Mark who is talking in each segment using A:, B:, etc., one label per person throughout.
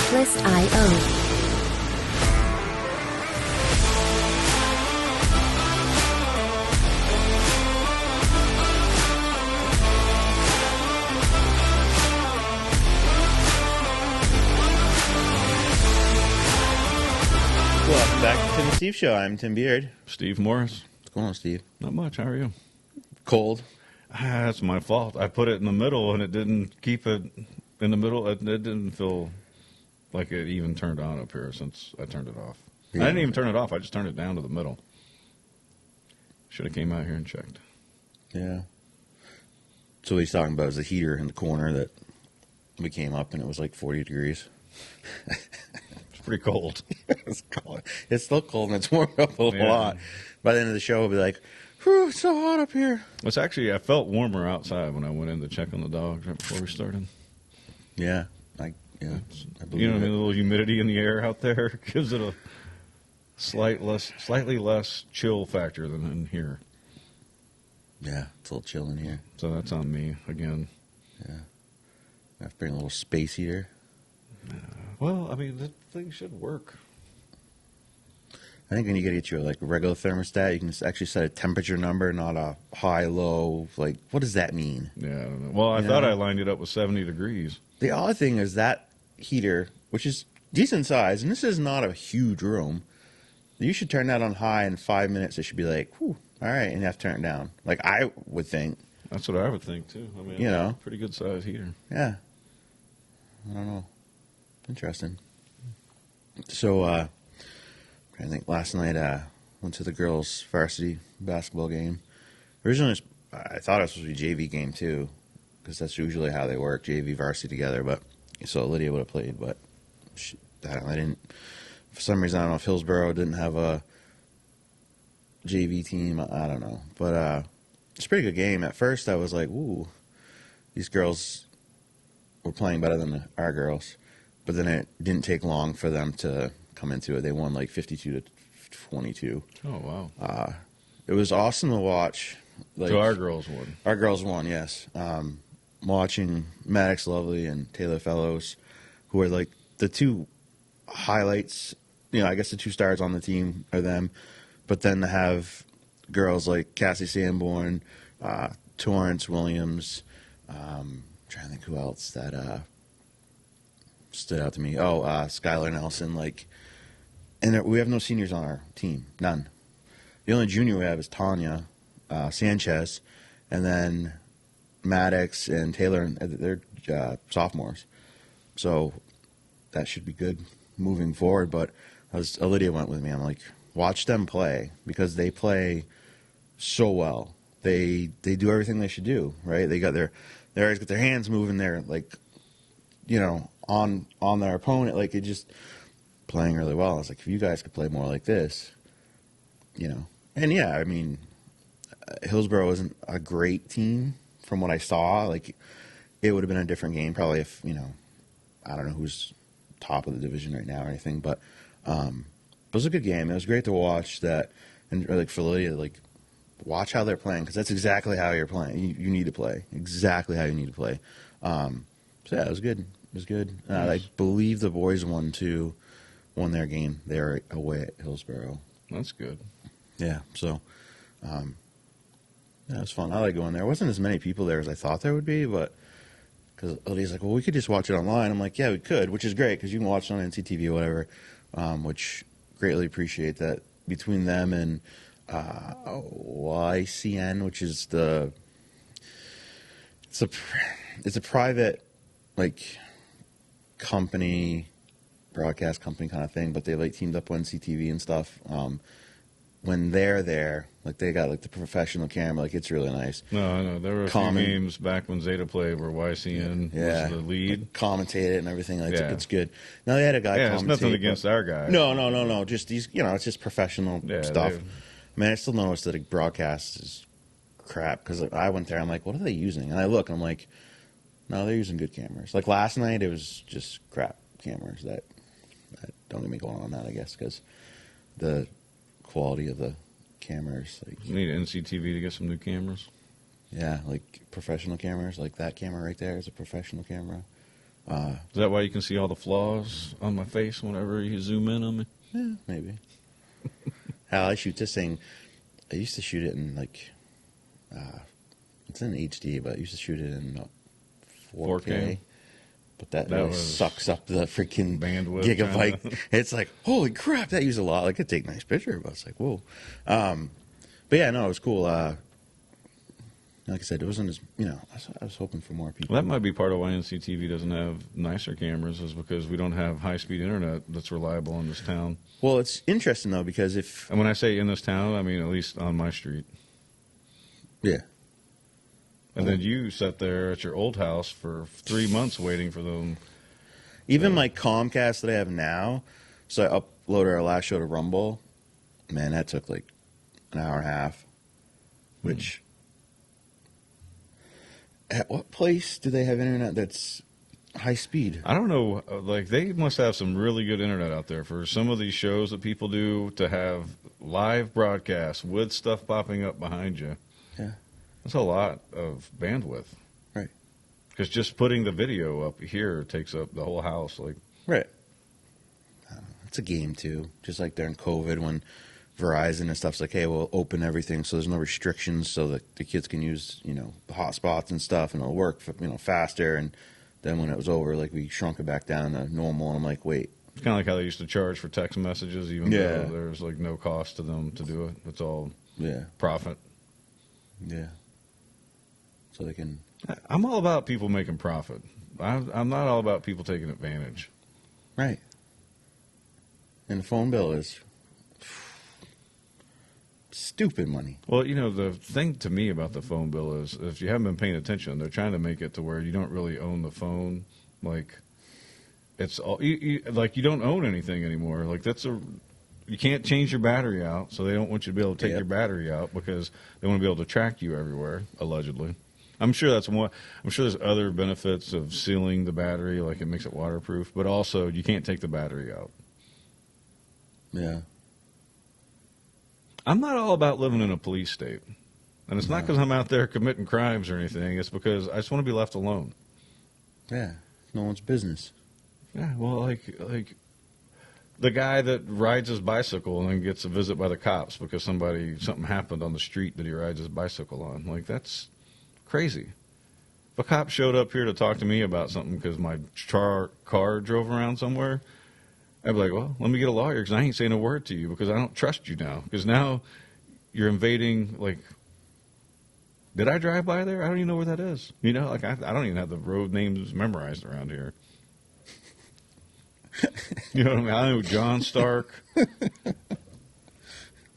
A: Artlist.io.
B: Welcome back to the Tim and Steve Show. I'm Tim Beard.
C: Steve Morris.
B: What's going on, Steve?
C: Not much. How are you?
B: Cold.
C: That's my fault. I put it in the middle, and it didn't keep it in the middle. It didn't feel like it even turned on up here since I turned it off.
B: Yeah.
C: I didn't even turn it off. I just turned it down to the middle. Should have came out here and checked.
B: Yeah. So what he's talking about is the heater in the corner that we came up, and it was like 40 degrees.
C: It's pretty cold.
B: It's cold. It's still cold, and it's warmed up a lot. By the end of the show, we'll be like, whew, it's so hot up here.
C: It's actually, I felt warmer outside when I went in to check on the dogs right before we started.
B: Yeah. I believe
C: You know what I mean?
B: it.
C: A little humidity in the air out there gives it a slightly less chill factor than in here.
B: Yeah, it's a little chill in here.
C: So that's on me again.
B: Yeah. I have to bring a little space heater.
C: Well, I mean, the thing should work.
B: I think when you get your like regular thermostat, you can actually set a temperature number, not a high, low. Like, what does that mean?
C: Yeah, I don't know. Well, I thought I lined it up with 70 degrees.
B: The other thing is that heater, which is decent size, and this is not a huge room, you should turn that on high in 5 minutes. It should be like, whew, all right, and you have to turn it down. Like I would think.
C: That's what I would think, too. I mean,
B: You know.
C: pretty good size heater.
B: Yeah. I don't know. Interesting. So, I think last night went to the girls' varsity basketball game. Originally, I thought it was supposed to be a JV game, too, because that's usually how they work, JV varsity together. But so Lydia would have played, but I didn't. For some reason, I don't know if Hillsborough didn't have a JV team. I don't know. But it's a pretty good game. At first, I was like, ooh, these girls were playing better than our girls. But then it didn't take long for them to come into it. They won like 52-22.
C: Oh, wow.
B: It was awesome to watch. Like,
C: So our girls won.
B: Our girls won, yes. Watching Maddox Lovely and Taylor Fellows, who are like the two highlights. You know, I guess the two stars on the team are them. But then to have girls like Cassie Sanborn, Torrance Williams, I'm trying to think who else that stood out to me. Oh, Skylar Nelson. Like, and we have no seniors on our team. None. The only junior we have is Tanya Sanchez, and then Maddox and Taylor. They're sophomores, so that should be good moving forward. But as Lydia went with me, I'm like, watch them play because they play so well. They do everything they should do. Right? They always got their hands moving. They're like, you know, on their opponent. Like, it just playing really well. I was like, if you guys could play more like this, you know. And yeah, I mean, Hillsborough isn't a great team from what I saw. Like, it would have been a different game probably if, you know, I don't know who's top of the division right now or anything. But it was a good game. It was great to watch that. And like for Lydia, like, watch how they're playing because that's exactly how you're playing. You need to play. Exactly how you need to play. So yeah, it was good. It was good. I believe the boys won their game. They're away at Hillsborough.
C: That's good.
B: Yeah, so yeah, it was fun. I like going there. There wasn't as many people there as I thought there would be, but because Lydia's like, well, we could just watch it online. I'm like, yeah, we could, which is great because you can watch it on NCTV or whatever, which greatly appreciate that. Between them and YCN, which is it's a private like company, broadcast company kind of thing, but they like teamed up with NCTV and stuff. When they're there, like they got like the professional camera, like it's really nice.
C: No, I know. There were a few games back when Zeta played where YCN was the lead.
B: Commentated and everything. Like, it's good. Now they had a guy commentate.
C: It's nothing against our guy.
B: No. Just these, you know, it's just professional stuff. I mean, I still noticed that the broadcast is crap because like, I went there, I'm like, what are they using? And I look, I'm like, no, they're using good cameras. Like last night, it was just crap cameras that don't even go on that, I guess, because the quality of the cameras. Like,
C: you need NCTV to get some new cameras.
B: Yeah, like professional cameras, like that camera right there is a professional camera.
C: Is that why you can see all the flaws on my face whenever you zoom in on me?
B: Yeah, maybe. Hell, I shoot this thing. I used to shoot it in like, it's in HD, but I used to shoot it in 4K.
C: 4K?
B: But that
C: That
B: really
C: was
B: sucks up the freaking
C: bandwidth
B: gigabyte.
C: kinda.
B: It's like, holy crap, that used a lot. Like, I could take a nice picture, but it's like, whoa. But yeah, no, it was cool. Like I said, it wasn't as, I was hoping for more people.
C: Well, that might be part of why NCTV doesn't have nicer cameras, is because we don't have high-speed internet that's reliable in this town.
B: Well, it's interesting, though, because if...
C: And when I say in this town, I mean at least on my street.
B: Yeah.
C: And then you sat there at your old house for 3 months waiting for them.
B: Even my Comcast that I have now, so I uploaded our last show to Rumble. Man, that took like an hour and a half. Which, at what place do they have internet that's high speed?
C: I don't know. Like, they must have some really good internet out there for some of these shows that people do, to have live broadcasts with stuff popping up behind you.
B: Yeah.
C: That's a lot of bandwidth.
B: Right.
C: Because just putting the video up here takes up the whole house. Like,
B: Right. It's a game, too. Just like during COVID when Verizon and stuff's like, hey, we'll open everything so there's no restrictions so that the kids can use, the hotspots and stuff, and it'll work, faster. And then when it was over, like, we shrunk it back down to normal, and I'm like, wait.
C: it's kind of like how they used to charge for text messages, even
B: Yeah.
C: though there's like no cost to them to do it. It's all profit.
B: Yeah. So they can...
C: I'm all about people making profit. I'm not all about people taking advantage.
B: Right. And the phone bill is stupid money.
C: Well, the thing to me about the phone bill is, if you haven't been paying attention, they're trying to make it to where you don't really own the phone. Like, it's all like you don't own anything anymore. Like, you can't change your battery out, so they don't want you to be able to take your battery out because they want to be able to track you everywhere, allegedly. I'm sure that's one. I'm sure there's other benefits of sealing the battery, like it makes it waterproof, but also you can't take the battery out.
B: Yeah.
C: I'm not all about living in a police state. And it's not because I'm out there committing crimes or anything. It's because I just want to be left alone.
B: Yeah. No one's business.
C: Yeah, well, like the guy that rides his bicycle and then gets a visit by the cops because something happened on the street that he rides his bicycle on. Like, that's crazy. If a cop showed up here to talk to me about something because my car drove around somewhere, I'd be like, well, let me get a lawyer because I ain't saying a word to you because I don't trust you now. Because now you're invading, like, did I drive by there? I don't even know where that is. Like, I don't even have the road names memorized around here. You know what I mean? I know John Stark.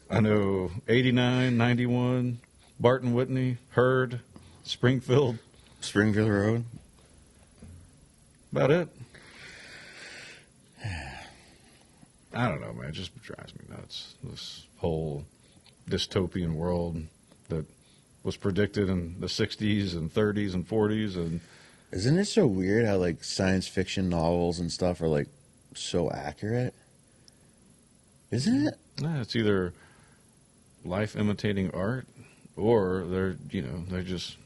C: I know 89, 91, Barton Whitney, Hurd, Springfield.
B: Springfield Road.
C: About it. I don't know, man. It just drives me nuts. This whole dystopian world that was predicted in the 60s and 30s and 40s. And
B: isn't it so weird how, like, science fiction novels and stuff are, like, so accurate? Isn't it?
C: Yeah, it's either life imitating art or they're just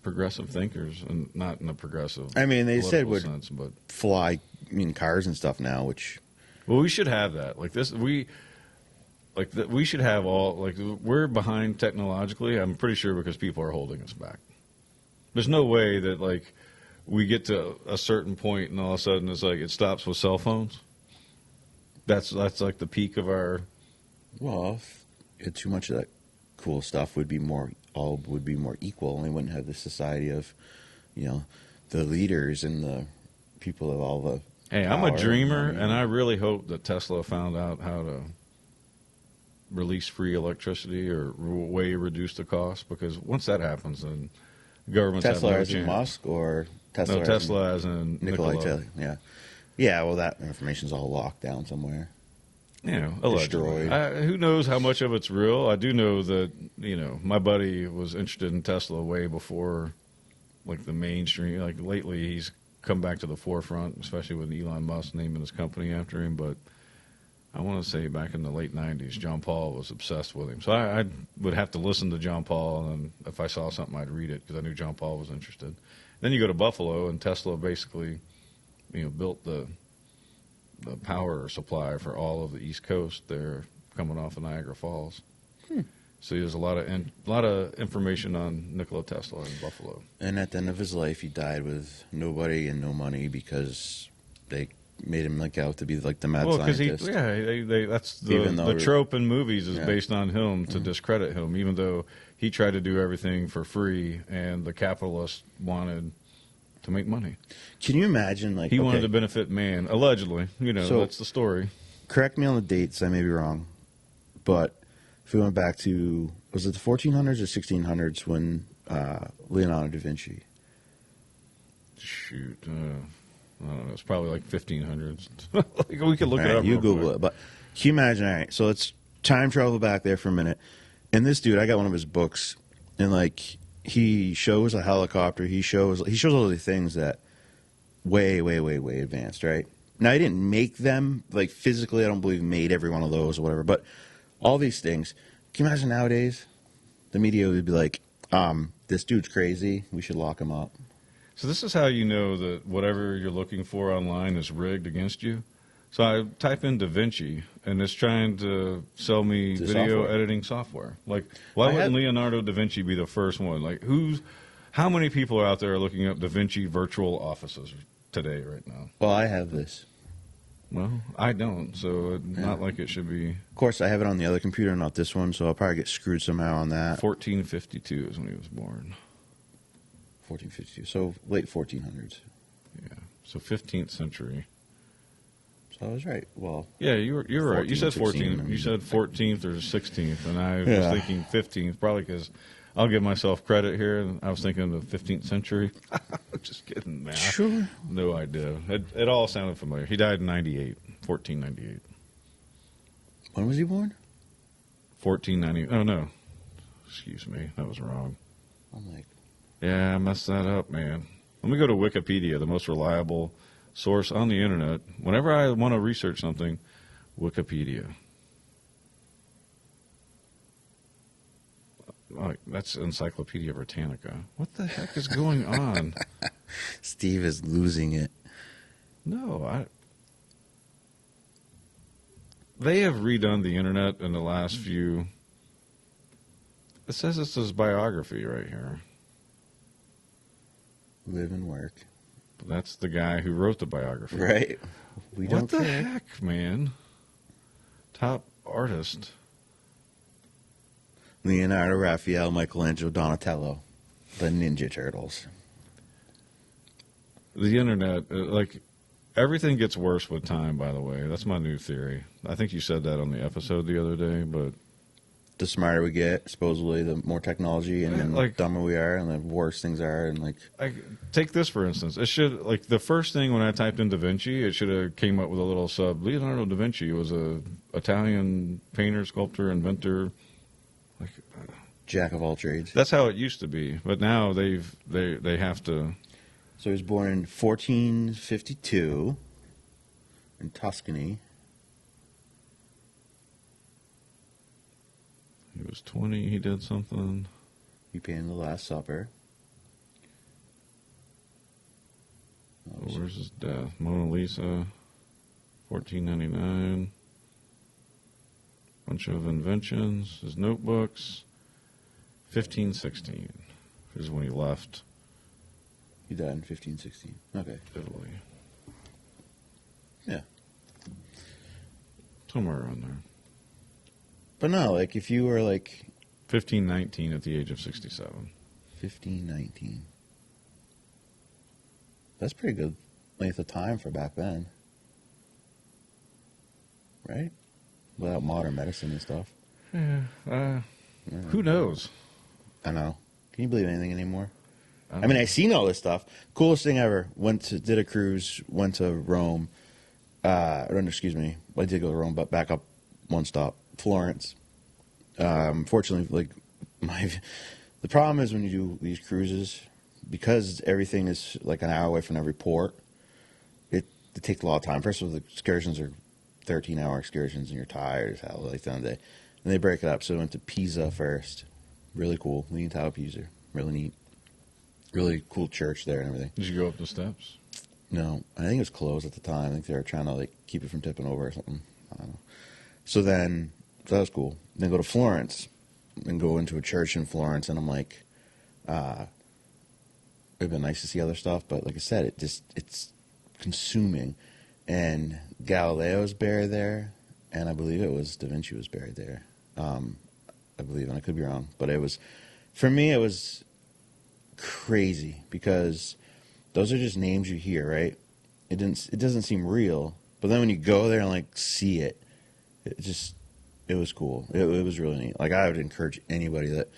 C: progressive thinkers, and not in a progressive
B: I mean, they said would
C: sense, but
B: fly cars and stuff now, which...
C: Well, we should have that. Like this, we should have all, like, we're behind technologically, I'm pretty sure, because people are holding us back. There's no way that, like, we get to a certain point and all of a sudden it's like it stops with cell phones. That's like the peak of our...
B: Well, if you had too much of that cool stuff, would be more equal, and we wouldn't have the society of, the leaders and the people of all the...
C: Hey, I'm a dreamer, and I really hope that Tesla found out how to release free electricity or way reduce the cost, because once that happens, then governments
B: Tesla
C: have no
B: as in
C: chance.
B: Musk, or Tesla?
C: No, Tesla as in
B: Nikola
C: Nikola.
B: Tesla. Yeah. Yeah, well, that information's all locked down somewhere.
C: Allegedly. Who knows how much of it's real? I do know that, my buddy was interested in Tesla way before, like, the mainstream. Like, lately he's come back to the forefront, especially with Elon Musk naming his company after him. But I want to say back in the late 90s, John Paul was obsessed with him. So I would have to listen to John Paul, and if I saw something, I'd read it because I knew John Paul was interested. Then you go to Buffalo, and Tesla basically, built the power supply for all of the East Coast there coming off of Niagara Falls. So there's a lot of information on Nikola Tesla in Buffalo.
B: And at the end of his life, he died with nobody and no money because they made him out to be like the mad scientist.
C: That's the trope in movies is based on him to discredit him, even though he tried to do everything for free and the capitalists wanted to make money.
B: Can you imagine,
C: he wanted to benefit man, allegedly. So, that's the story.
B: Correct me on the dates, I may be wrong, but if we went back to, was it the 1400s or 1600s when Leonardo da Vinci?
C: Shoot, I don't know. It's probably like 1500s. We could look it up.
B: You Google it. But can you imagine? All right, so let's time travel back there for a minute. And this dude, I got one of his books, and he shows a helicopter. He shows all these things that way advanced, right? Now he didn't make them physically. I don't believe he made every one of those or whatever. But all these things. Can you imagine nowadays? The media would be like, "This dude's crazy. We should lock him up."
C: So this is how you know that whatever you're looking for online is rigged against you. So I type in Da Vinci, and it's trying to sell me video editing software. Why wouldn't Leonardo da Vinci be the first one? How many people are out there looking up Da Vinci virtual offices today right now?
B: Well, I have this.
C: Well, I don't, so not like it should be.
B: Of course, I have it on the other computer, not this one, so I'll probably get screwed somehow on that.
C: 1452 is when he was born.
B: 1452, so late 1400s.
C: Yeah, so 15th century.
B: So I was right. Well,
C: yeah, you're right. You said 14th. You said 14th or 16th, and I was thinking 15th, probably because I'll give myself credit here. And I was thinking the 15th century. Just kidding, man.
B: Sure.
C: No idea. It all sounded familiar. He died in 1498.
B: When was he born?
C: 1490. Oh no, excuse me, that was wrong.
B: I'm like.
C: Yeah, I messed that up, man. Let me go to Wikipedia, the most reliable source on the internet. Whenever I want to research something, Wikipedia. That's Encyclopedia Britannica. What the heck is going on?
B: Steve is losing it.
C: No, they have redone the internet in the last few. It says it's his biography right here.
B: Live and work.
C: That's the guy who wrote the biography.
B: Right. We don't care.
C: What the heck, man? Top artist.
B: Leonardo, Raphael, Michelangelo, Donatello. The Ninja Turtles.
C: The internet, everything gets worse with time, by the way. That's my new theory. I think you said that on the episode the other day, but...
B: The smarter we get, supposedly, the more technology, and the dumber we are, and the worse things are, and
C: take this for instance. It should the first thing when I typed in Da Vinci, it should have came up with a little sub. Leonardo da Vinci was a Italian painter, sculptor, inventor,
B: jack of all trades.
C: That's how it used to be, but now they have to.
B: So he was born in 1452 in Tuscany.
C: He was 20. He did something.
B: He painted the Last Supper.
C: Where's his death? Mona Lisa, 1499. Bunch of inventions. His notebooks. 1516 is when he left.
B: He died in 1516. Okay.
C: Italy.
B: Yeah.
C: Somewhere around there.
B: But no, if you were
C: 1519 at the age of 67.
B: 1519. That's pretty good length of time for back then. Right? Without modern medicine and stuff.
C: Yeah. Who knows?
B: I know. Can you believe anything anymore? I mean, I've seen all this stuff. Coolest thing ever. Did a cruise, went to Rome. Excuse me. I did go to Rome, but back up one stop. Florence. Unfortunately, the problem is when you do these cruises, because everything is an hour away from every port, it takes a lot of time. First of all, the excursions are 13-hour excursions and you're tired as hell like the other day. And they break it up. So we went to Pisa first. Really cool. Leaning Tower of Pisa. Really neat. Really cool church there and everything.
C: Did you go up the steps?
B: No, I think it was closed at the time. I think they were trying to like keep it from tipping over or something. I don't know. So that was cool. Then go to Florence and go into a church in Florence, and I'm like, it'd been nice to see other stuff, but like I said, it's consuming. And Galileo's buried there, and I believe it was Da Vinci was buried there. I believe, and I could be wrong, but for me, it was crazy because those are just names you hear, right? It doesn't seem real, but then when you go there and like see it, it was cool. It was really neat. Like I would encourage anybody that,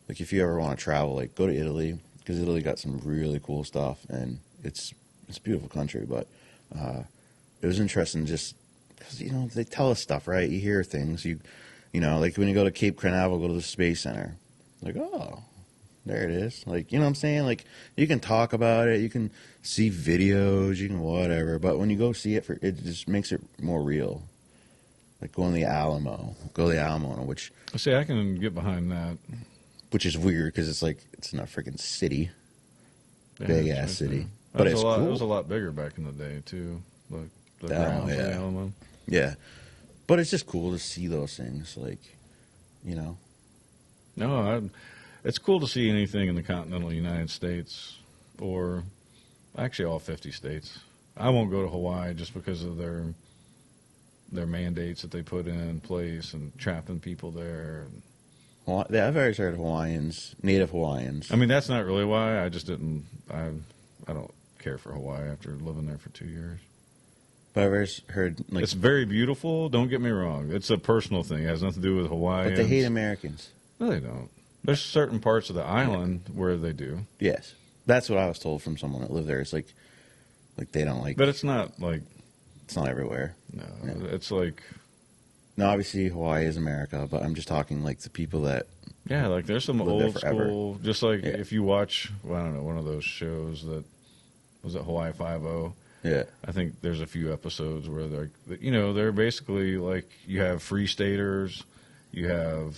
B: like, if you ever want to travel, like go to Italy, because Italy got some really cool stuff, and it's a beautiful country. But it was interesting just because they tell us stuff, right? You hear things, you know, like when you go to Cape Carnival, go to the Space Center, like, oh, there it is. Like, you know what I'm saying? Like, you can talk about it, you can see videos, you can whatever, but when you go see it, it just makes it more real. Like going to the Alamo, which...
C: See, I can get behind that.
B: Which is weird because it's like, it's not a freaking city.
C: Yeah,
B: Big ass city. But it's cool.
C: It was a lot bigger back in the day, too. Like the grounds of the Alamo.
B: Yeah. But it's just cool to see those things, like,
C: No, it's cool to see anything in the continental United States, or actually all 50 states. I won't go to Hawaii just because of their mandates that they put in place and trapping people there.
B: I've always heard Hawaiians, Native Hawaiians.
C: I mean, that's not really why. I just didn't. I don't care for Hawaii after living there for 2 years.
B: But I've always heard like
C: it's very beautiful. Don't get me wrong. It's a personal thing. It has nothing to do with Hawaii.
B: But they hate Americans.
C: No, they don't. There's certain parts of the island where they do.
B: Yes, that's what I was told from someone that lived there. It's like they don't like.
C: But it's not like.
B: It's not everywhere.
C: No, it's like...
B: No, obviously Hawaii is America, but I'm just talking like the people that...
C: Yeah, like there's some old school... Just like if you watch, well, I don't know, one of those shows that... Was it Hawaii Five-0?
B: Yeah.
C: I think there's a few episodes where they're basically like... You have free staters, you have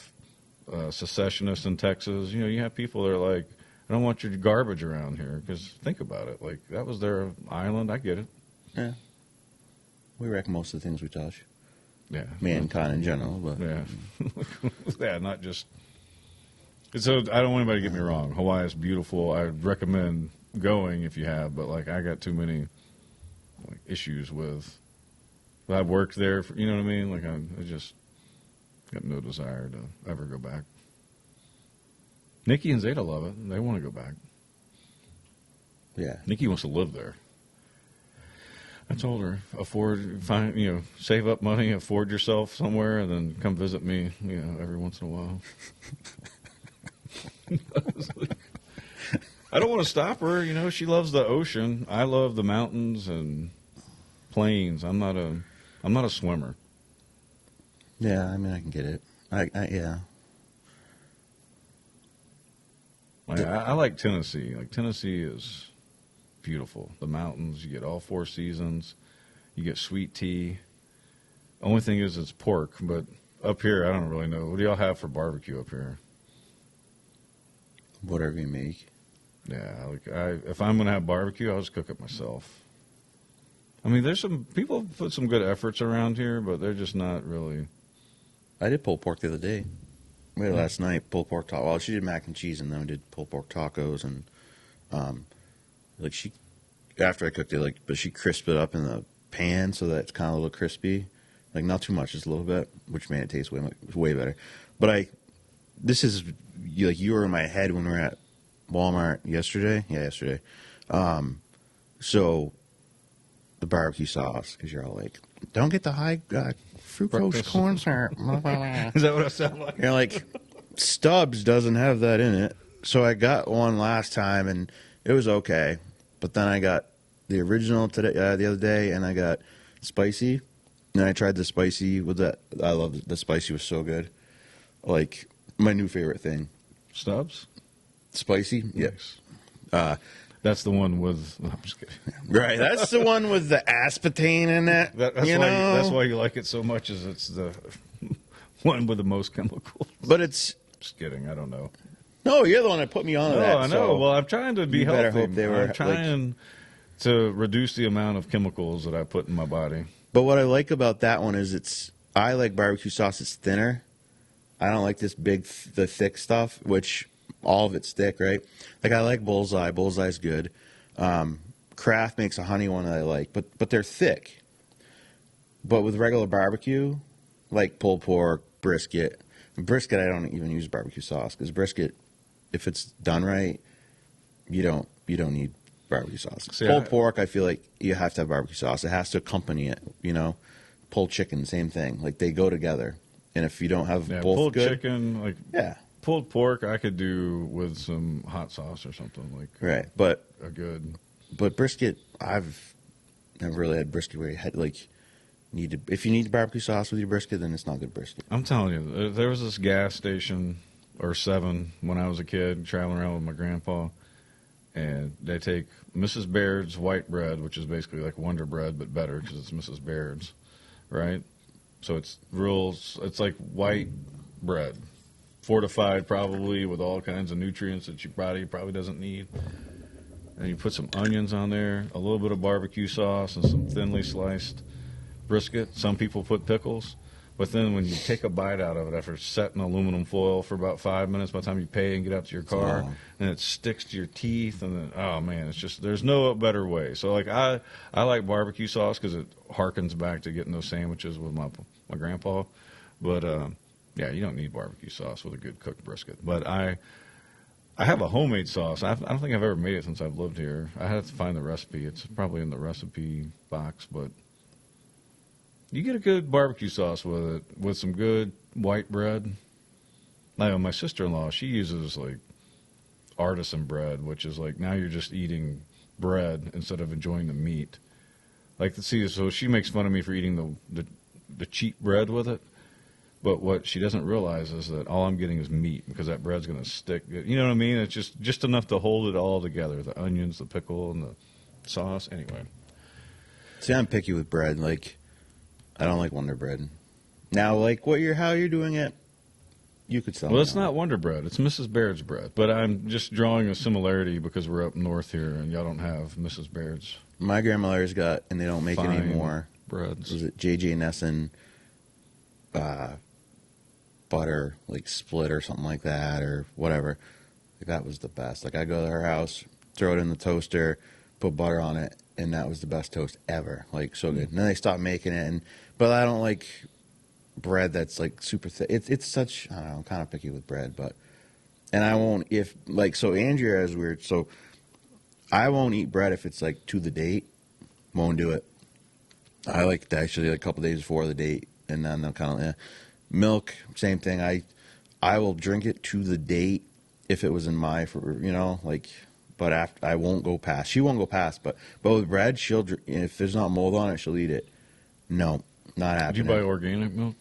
C: secessionists in Texas. You have people that are like, I don't want your garbage around here, because think about it. Like, that was their island. I get it.
B: Yeah. We wreck most of the things we touch.
C: Yeah.
B: Mankind in general, but...
C: Yeah. Yeah, not just... So, I don't want anybody to get me wrong. Hawaii is beautiful. I recommend going if you have, but, like, I got too many issues with... I've worked there, you know what I mean? Like, I just got no desire to ever go back. Nikki and Zeta love it. They want to go back.
B: Yeah.
C: Nikki wants to live there. I told her, save up money, afford yourself somewhere, and then come visit me, every once in a while. I don't want to stop her. She loves the ocean. I love the mountains and plains. I'm not a swimmer.
B: Yeah, I mean, I can get it. Yeah.
C: I like Tennessee. Like, Tennessee is beautiful. The mountains, you get all 4 seasons. You get sweet tea. Only thing is it's pork, but up here, I don't really know. What do y'all have for barbecue up here?
B: Whatever you make.
C: Yeah, if I'm going to have barbecue, I'll just cook it myself. I mean, there's some people put some good efforts around here, but they're just not really.
B: I did pulled pork the other day. We had last night pulled pork tacos. Well, she did mac and cheese, and then we did pulled pork tacos, and after I cooked it, but she crisped it up in the pan so that it's kind of a little crispy. Like, not too much, just a little bit, which made it taste way better. But this is, you were in my head when we were at Walmart yesterday. Yeah, yesterday. So, the barbecue sauce, because you're all like, don't get the high fructose corn syrup.
C: Is that what I sound like?
B: You're like, Stubbs doesn't have that in it. So I got one last time, and it was okay. But then I got the original today, the other day, and I got spicy. And I tried the spicy with that. I love it. The spicy was so good. Like, my new favorite thing.
C: Stubbs?
B: Spicy?
C: Yes. That's the one with. No, I'm just kidding.
B: Right, that's the one with the aspartame in it.
C: That's why you like it so much. Is it's the one with the most chemicals.
B: But it's
C: just kidding. I don't know.
B: no, you're the one that put me on that.
C: I know.
B: So
C: well, I'm trying to be
B: you
C: healthy.
B: better hope they were
C: I'm trying to reduce the amount of chemicals that I put in my body.
B: But what I like about that one is I like barbecue sauce. It's thinner. I don't like this the thick stuff, which all of it's thick, right? Like I like Bullseye. Bullseye's good. Kraft makes a honey one that I like, but they're thick. But with regular barbecue, like pulled pork, brisket, I don't even use barbecue sauce because brisket, if it's done right, you don't need barbecue sauce. Pulled pork, I feel like you have to have barbecue sauce. It has to accompany it. Pulled chicken, same thing. Like they go together. And if you don't have both
C: pulled
B: good,
C: chicken, pulled pork, I could do with some hot sauce or something like.
B: Right, but
C: a good.
B: But brisket, I've never really had brisket where you had if you need barbecue sauce with your brisket, then it's not good brisket.
C: I'm telling you, there was this gas station or 7 when I was a kid traveling around with my grandpa, and they take Mrs. Baird's white bread, which is basically like Wonder Bread but better because it's Mrs. Baird's, right? So it's like white bread, fortified probably with all kinds of nutrients that your body probably doesn't need. And you put some onions on there, a little bit of barbecue sauce, and some thinly sliced brisket. Some people put pickles. But then when you take a bite out of it after setting aluminum foil for about 5 minutes, by the time you pay and get out to your car, and it sticks to your teeth, and then, oh, man, it's just, there's no better way. So, like, I like barbecue sauce because it harkens back to getting those sandwiches with my grandpa. But, yeah, you don't need barbecue sauce with a good cooked brisket. But I have a homemade sauce. I don't think I've ever made it since I've lived here. I have to find the recipe. It's probably in the recipe box, but you get a good barbecue sauce with it, with some good white bread. Now, my sister-in-law, she uses, like, artisan bread, which is like now you're just eating bread instead of enjoying the meat. Like, so she makes fun of me for eating the cheap bread with it. But what she doesn't realize is that all I'm getting is meat because that bread's going to stick. You know what I mean? It's just enough to hold it all together, the onions, the pickle, and the sauce. Anyway.
B: See, I'm picky with bread. Like, I don't like Wonder Bread. Now, like, how you're doing it, you could sell it.
C: Well, it's not Wonder Bread. It's Mrs. Baird's bread. But I'm just drawing a similarity because we're up north here and y'all don't have Mrs. Baird's.
B: My grandmother's got, and they don't make it anymore.
C: Breads.
B: Was it J.J. Nesson? Butter, like split or something like that, or whatever. Like, that was the best. Like, I go to her house, throw it in the toaster, put butter on it, and that was the best toast ever. Like, so good. And then they stopped making it, but I don't like bread that's like super thick. It's such, I don't know, I'm kind of picky with bread, and I won't, so Andrea is weird, so I won't eat bread if it's like to the date. Won't do it. I like to actually, like, a couple days before the date, and then they'll kind of, Milk, same thing. I will drink it to the date if it was in but after I won't go past. She won't go past, but with bread, if there's not mold on it, she'll eat it. No, not happening.
C: Did you buy organic milk?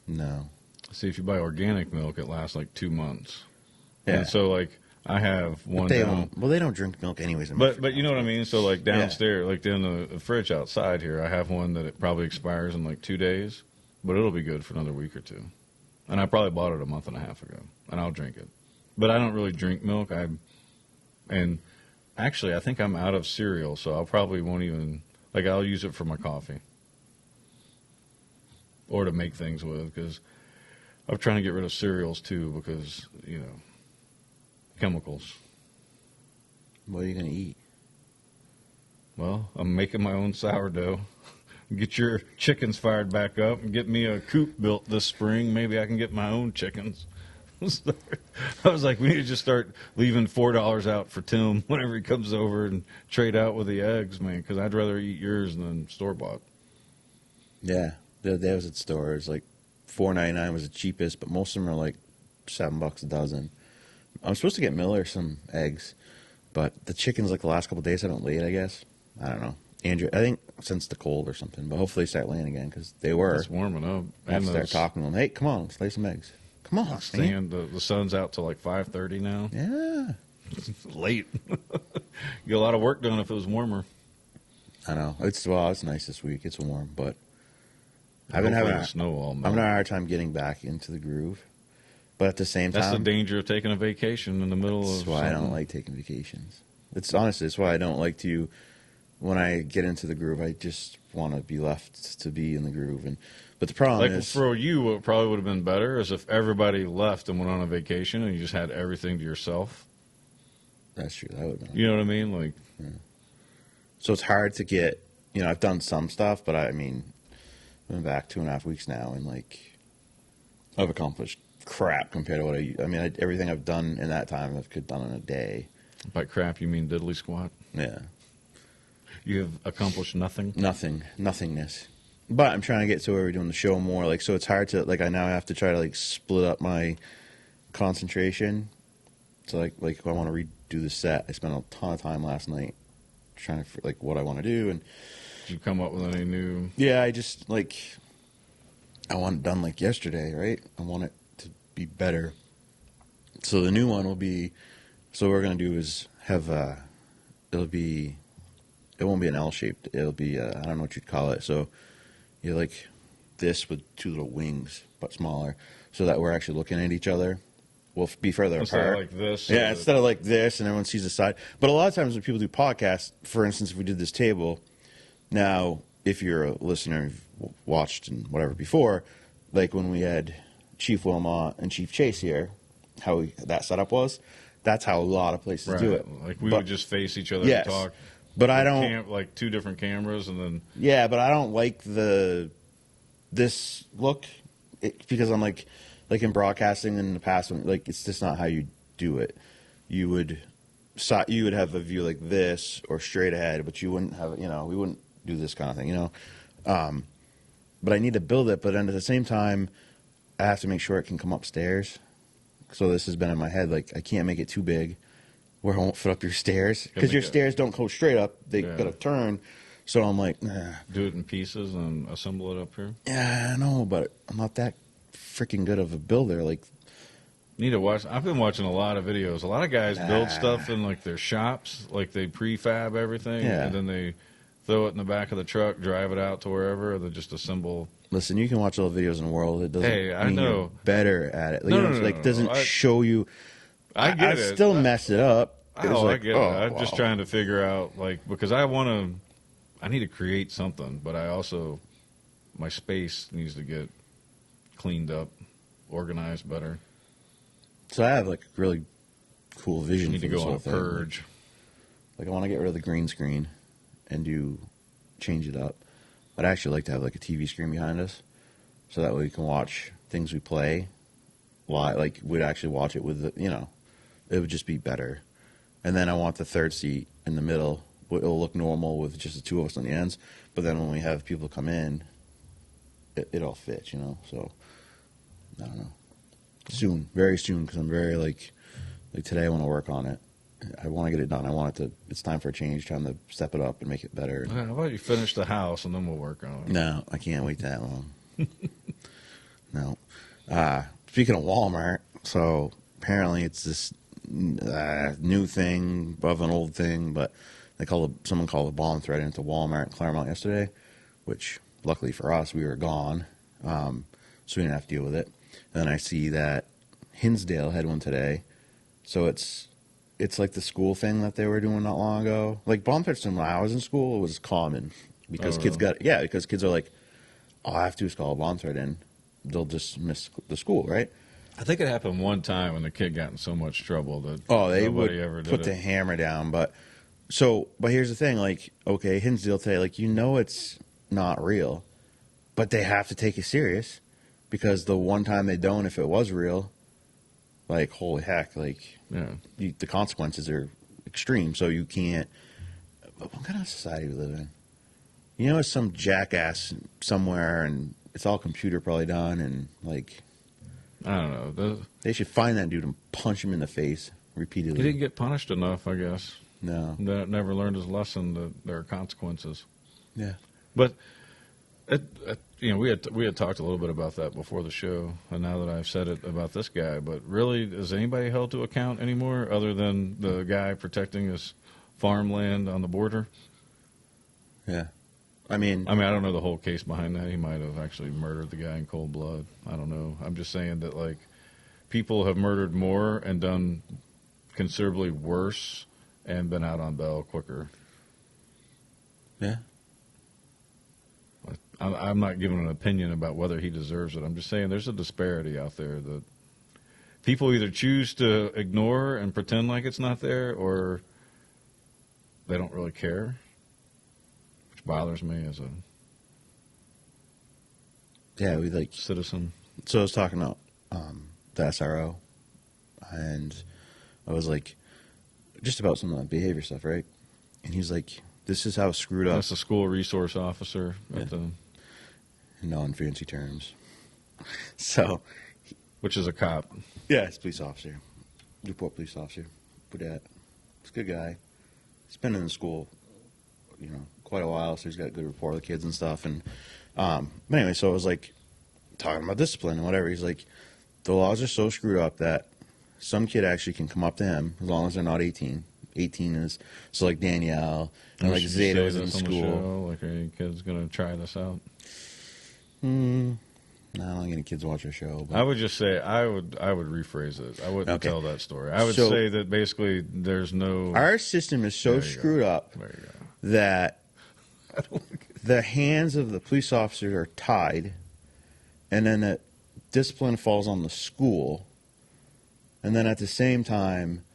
B: No.
C: See, if you buy organic milk, it lasts like 2 months.
B: Yeah.
C: And so, like, I have one.
B: They don't drink milk anyways.
C: But you know what I mean. So, like, downstairs, like in the fridge outside here, I have one that it probably expires in like 2 days. But it'll be good for another week or two. And I probably bought it a month and a half ago. And I'll drink it. But I don't really drink milk. And actually, I think I'm out of cereal, so I probably won't even, like, I'll use it for my coffee. Or to make things with, because I'm trying to get rid of cereals, too, because, chemicals.
B: What are you going to eat?
C: Well, I'm making my own sourdough. Get your chickens fired back up and get me a coop built this spring. Maybe I can get my own chickens. I was like, we need to just start leaving $4 out for Tim whenever he comes over and trade out with the eggs, man, because I'd rather eat yours than store-bought.
B: Yeah, the other day I was at stores, like $4.99 was the cheapest, but most of them are like $7 a dozen. I'm supposed to get Miller some eggs, but the chickens, like, the last couple of days haven't laid, I guess. I don't know. Andrew, I think since the cold or something, but hopefully they start laying again because they were.
C: It's warming up.
B: I have to start talking to them. Hey, come on, let's lay some eggs. Come on,
C: the sun's out till like 5:30 now.
B: Yeah.
C: Late. Get a lot of work done if it was warmer.
B: I know. It's nice this week. It's warm, but I've been
C: Hopefully
B: having
C: the snow all
B: I'm
C: melt.
B: having a hard time getting back into the groove. But at the same
C: That's the
B: time,
C: danger of taking a vacation in the middle
B: that's
C: of
B: why I don't
C: something.
B: like taking vacations. It's why I don't like to. When I get into the groove, I just want to be left to be in the groove. But the problem
C: Like
B: is,
C: for you, what probably would have been better is if everybody left and went on a vacation and you just had everything to yourself.
B: that's true. That would have been.
C: You know what I mean? Like,
B: So it's hard to get. I've done some stuff, but I've been back 2.5 weeks now, and like I've accomplished crap compared to what everything I've done in that time I could have done in a day.
C: by crap, you mean diddly squat?
B: Yeah.
C: You have accomplished nothing?
B: Nothingness. But I'm trying to get to where we're doing the show more. Like, so it's hard to, like, I now have to try to, like, split up my concentration. So, like if I want to redo the set, I spent a ton of time last night trying to, like, what I want to do. And,
C: Did you come up with any new...
B: yeah, I just, like, I want it done, like, yesterday, right? I want it to be better. So the new one will be, so what we're going to do is have, it won't be an L-shaped. It'll be, I don't know what you'd call it. So you're like this with two little wings, but smaller, so that we're actually looking at each other. We'll be further
C: Instead
B: apart.
C: of like this?
B: Yeah, instead of like this, and everyone sees the side. But a lot of times when people do podcasts, for instance, if we did this table, now, if you're a listener, you've watched and whatever before, like when we had Chief Wilmot and Chief Chase here, that setup was, that's how a lot of places do it.
C: Like we
B: But-
C: would just face each other
B: Yes.
C: and talk.
B: But I don't...
C: Like two different cameras and then...
B: Yeah, but I don't like this look because I'm like in broadcasting in the past, like it's just not how you do it. You would have a view like this or straight ahead, but you wouldn't have, we wouldn't do this kind of thing, But I need to build it, but then at the same time, I have to make sure it can come upstairs. So this has been in my head, like I can't make it too big where it won't fit up your stairs because your stairs don't go straight up; they gotta turn. So I'm like, nah.
C: Do it in pieces and assemble it up here?
B: Yeah, I know, but I'm not that freaking good of a builder. Like,
C: Need to watch. I've been watching a lot of videos. A lot of guys build stuff in like their shops, like they prefab everything,
B: Yeah.
C: and then they throw it in the back of the truck, drive it out to wherever, and then just assemble.
B: listen, you can watch all the videos in the world. It doesn't
C: Hey, I
B: mean
C: know.
B: you're better at it. Like,
C: No,
B: it doesn't
C: I
B: show you.
C: I get it.
B: still mess it up. It was
C: I get it. I'm just
B: wow.
C: trying to figure out, like, because I need to create something, but I also, my space needs to get cleaned up, organized better.
B: So I have like a really cool vision.
C: Need
B: for
C: to
B: this
C: go on
B: whole
C: a
B: thing.
C: purge.
B: Like I want to get rid of the green screen and change it up. I'd actually like to have like a TV screen behind us, so that way we can watch things we play. Like we'd actually watch it with it would just be better. And then I want the third seat in the middle. It'll look normal with just the two of us on the ends. But then when we have people come in, it all fits, So I don't know. Soon, very soon, because I'm very like today I want to work on it. I want to get it done. I want it to. It's time for a change. Time to step it up and make it better.
C: How about you finish the house and then we'll work on it?
B: No, I can't wait that long. No. Speaking of Walmart, so apparently it's this new thing of an old thing, but someone called a bomb threat into Walmart in Claremont yesterday, which luckily for us we were gone, so we didn't have to deal with it. And then I see that Hinsdale had one today, so it's like the school thing that they were doing not long ago. Like bomb threats when I was in school, it was common because kids because kids are like, all I have to do is call a bomb threat in, they'll dismiss the school, right?
C: I think it happened one time when the kid got in so much trouble that
B: they
C: nobody
B: would
C: ever did
B: put
C: it.
B: the hammer down. But here's the thing, like, okay, Hinsdale today, like, it's not real, but they have to take it serious because the one time they don't, if it was real, like, holy heck, like, the consequences are extreme. So you can't. What kind of society we live in? It's some jackass somewhere, and it's all computer probably done, and like.
C: I don't know.
B: They should find that dude and punch him in the face repeatedly.
C: He didn't get punished enough, I guess.
B: No.
C: Never learned his lesson that there are consequences.
B: Yeah.
C: But We had talked a little bit about that before the show, and now that I've said it about this guy, but really, is anybody held to account anymore other than the guy protecting his farmland on the border?
B: Yeah. I mean,
C: I don't know the whole case behind that. He might have actually murdered the guy in cold blood. I don't know. I'm just saying that, like, people have murdered more and done considerably worse and been out on bail quicker.
B: yeah.
C: I'm not giving an opinion about whether he deserves it. I'm just saying there's a disparity out there that people either choose to ignore and pretend like it's not there, or they don't really care, which bothers me as a citizen.
B: So I was talking about the SRO, and I was like, just about some of the behavior stuff, right? And he's like, this is how screwed up.
C: That's the school resource officer.
B: Yeah. In non-fancy terms. So.
C: Which is a cop.
B: Yeah, it's a police officer. Newport police officer. But he's a good guy. He's been in the school, quite a while, so he's got a good rapport with the kids and stuff. And but anyway, so I was like talking about discipline and whatever. He's like, the laws are so screwed up that some kid actually can come up to him as long as they're not 18. 18 is so like Danielle and like Zeta's in school.
C: Like, are any kids gonna try this out?
B: No, I don't get any kids to watch our show. But.
C: I would just say I would rephrase it. I wouldn't tell that story. I would say that basically there's no.
B: Our system is so screwed up that the hands of the police officers are tied, and then the discipline falls on the school, and then at the same time,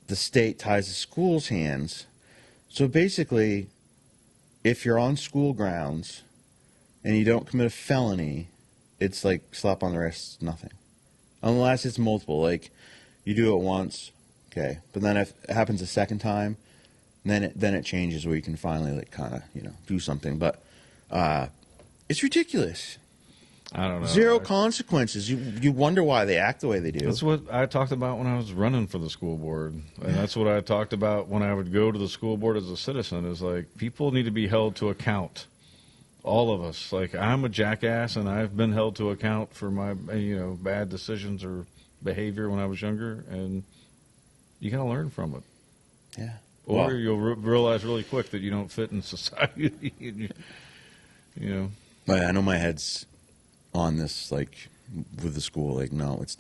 B: the state ties the school's hands. So basically, if you're on school grounds and you don't commit a felony, it's like slap on the wrist, nothing. Unless it's multiple. Like, you do it once, okay. But then if it happens a second time, then it changes where you can finally, like, kind of, do something. But it's ridiculous.
C: I don't know.
B: Zero consequences. You wonder why they act the way they do.
C: That's what I talked about when I was running for the school board. And that's what I talked about when I would go to the school board as a citizen, is like, people need to be held to account. All of us. Like, I'm a jackass, and I've been held to account for my, bad decisions or behavior when I was younger, and you got to learn from it.
B: Yeah.
C: Or you'll realize really quick that you don't fit in society.
B: I know my head's on this, like, with the school. Like, no, it's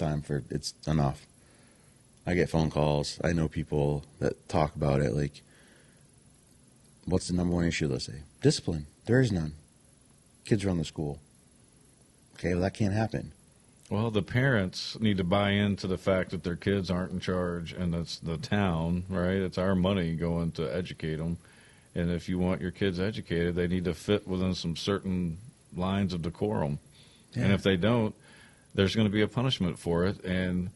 B: enough. I get phone calls. I know people that talk about it. Like, what's the number one issue, let's say? Discipline. There is none. Kids run the school. Okay, well, that can't happen.
C: Well, the parents need to buy into the fact that their kids aren't in charge, and it's the town, right? It's our money going to educate them. And if you want your kids educated, they need to fit within some certain lines of decorum. Yeah. And if they don't, there's going to be a punishment for it. And,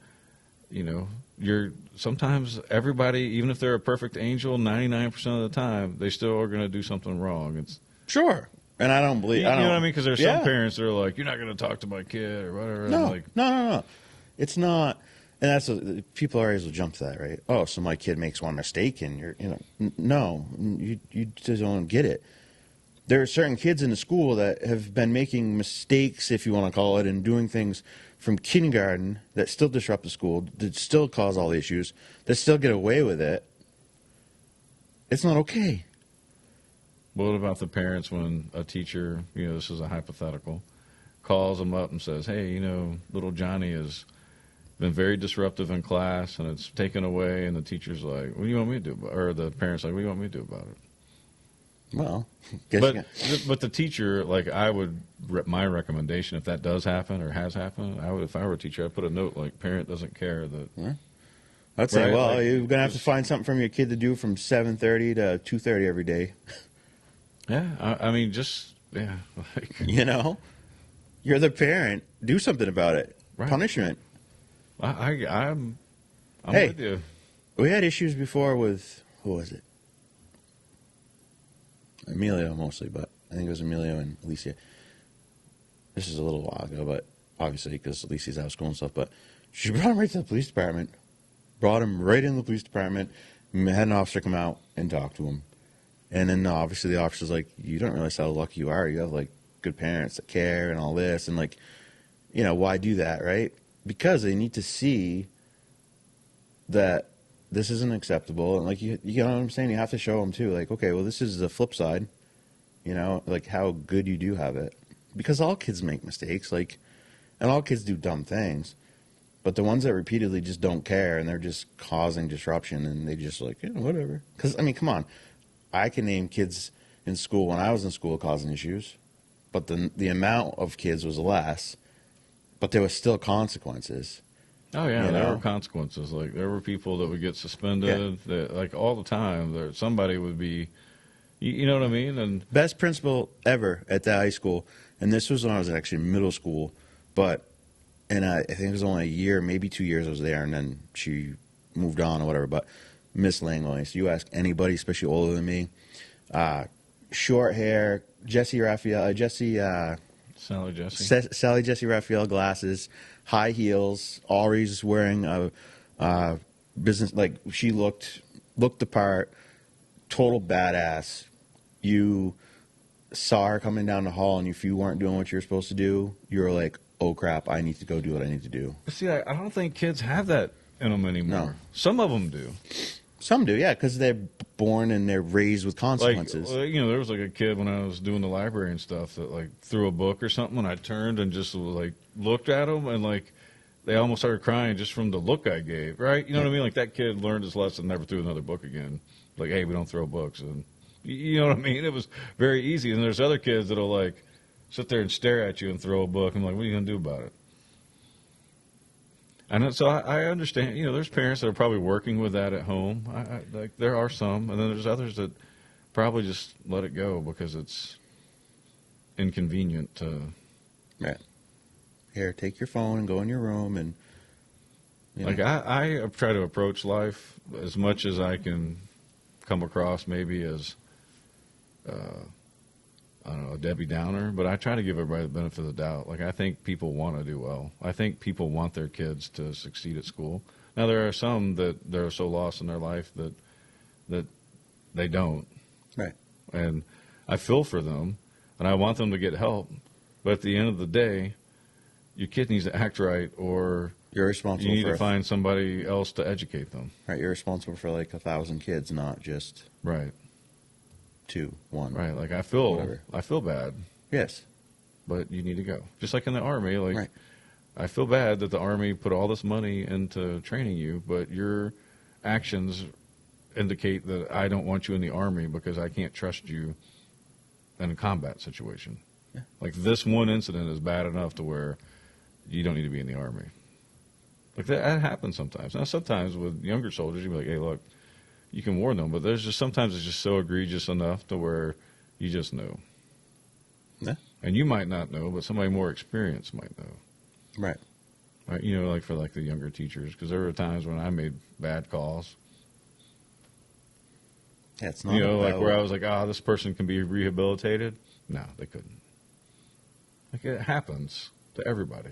C: sometimes everybody, even if they're a perfect angel, 99% of the time, they still are going to do something wrong.
B: Sure. And I don't believe...
C: You know what I mean? Because there's some parents that are like, you're not going to talk to my kid or whatever.
B: No. It's not... And that's people always will jump to that, right? Oh, so my kid makes one mistake and no, you just don't get it. There are certain kids in the school that have been making mistakes, if you want to call it, and doing things from kindergarten that still disrupt the school, that still cause all the issues, that still get away with it. It's not okay.
C: What about the parents when a teacher, this is a hypothetical, calls them up and says, hey, little Johnny has been very disruptive in class and it's taken away, and the teacher's like, what do you want me to do about it? Or the parent's like, what do you want me to do about it?
B: Well,
C: but the teacher, like, my recommendation, if that does happen or has happened, if I were a teacher, I'd put a note like, parent doesn't care that.
B: Yeah. I'd say, you're going to have to find something from your kid to do from 7:30 to 2:30 every day.
C: Yeah,
B: you're the parent. Do something about it. Right. Punishment.
C: I'm with you.
B: We had issues before with, who was it? Emilio mostly, but I think it was Emilio and Alicia. This is a little while ago, but obviously because Alicia's out of school and stuff, but she brought him right to the police department. Brought him right in the police department, had an officer come out and talk to him. And then obviously the officer's like, you don't realize how lucky you are. You have like good parents that care and all this, and like, you know, why do that, right? Because they need to see that this isn't acceptable, and like you know what I'm saying. You have to show them too, like, okay, well, this is the flip side, you know, like how good you do have it, because all kids make mistakes, like, and all kids do dumb things, but the ones that repeatedly just don't care and they're just causing disruption and they just like, yeah, whatever. Because I mean, come on, I can name kids in school when I was in school causing issues, but the amount of kids was less, but there was still consequences.
C: Oh yeah,
B: you
C: there
B: know?
C: were consequences. Like there were people that would get suspended. That, like all the time, there somebody would be, you know what I mean? And
B: Best principal ever at that high school, and this was when I was actually in middle school, but and I think it was only a year, maybe 2 years I was there, and then she moved on or whatever. But Miss Langley, so you ask anybody, especially older than me, short hair,
C: Sally Jesse.
B: Sally Jesse Raphael glasses, high heels, always wearing a business, like she looked the part, total badass. You saw her coming down the hall, and if you weren't doing what you were supposed to do, you were like, oh crap, I need to go do what I need to do.
C: See, I don't think kids have that in them anymore.
B: No.
C: Some of them do.
B: Some do, yeah, because they're born and they're raised with consequences.
C: Like, you know, there was like a kid when I was doing the library and stuff that like threw a book or something, and I turned and just like looked at them, and like they almost started crying just from the look I gave, right? You know what I mean? Like that kid learned his lesson, never threw another book again. Like, hey, we don't throw books, and you know what I mean? It was very easy. And there's other kids that'll like sit there and stare at you and throw a book. I'm like, what are you gonna do about it? And so I understand, you know, there's parents that are probably working with that at home. Like there are some, and then there's others that probably just let it go because it's inconvenient to.
B: Right. Here, take your phone and go in your room, and you know.
C: Like I try to approach life as much as I can come across maybe as I don't know, a Debbie Downer, but I try to give everybody the benefit of the doubt. Like, I think people want to do well. I think people want their kids to succeed at school. Now, there are some that they're so lost in their life that they don't.
B: Right.
C: And I feel for them, and I want them to get help. But at the end of the day, your kid needs to act right, or
B: You're responsible
C: you need
B: for
C: to find somebody else to educate them.
B: Right, you're responsible for like 1,000 kids, not just
C: Right.
B: 2, 1.
C: Right. Like, I feel bad.
B: Yes.
C: But you need to go. Just like in the Army, like
B: Right.
C: I feel bad that the Army put all this money into training you, but your actions indicate that I don't want you in the Army because I can't trust you in a combat situation.
B: Yeah.
C: Like this one incident is bad enough to where you don't need to be in the Army. Like that happens sometimes. Now sometimes with younger soldiers, you'd be like, hey, look, you can warn them, but there's just sometimes it's just so egregious enough to where you just know.
B: Yeah.
C: And you might not know, but somebody more experienced might know.
B: Right.
C: Right? You know, like for like the younger teachers, because there were times when I made bad calls.
B: Yeah, it's not.
C: You know, like where I was like, this person can be rehabilitated. No, they couldn't. Like it happens to everybody.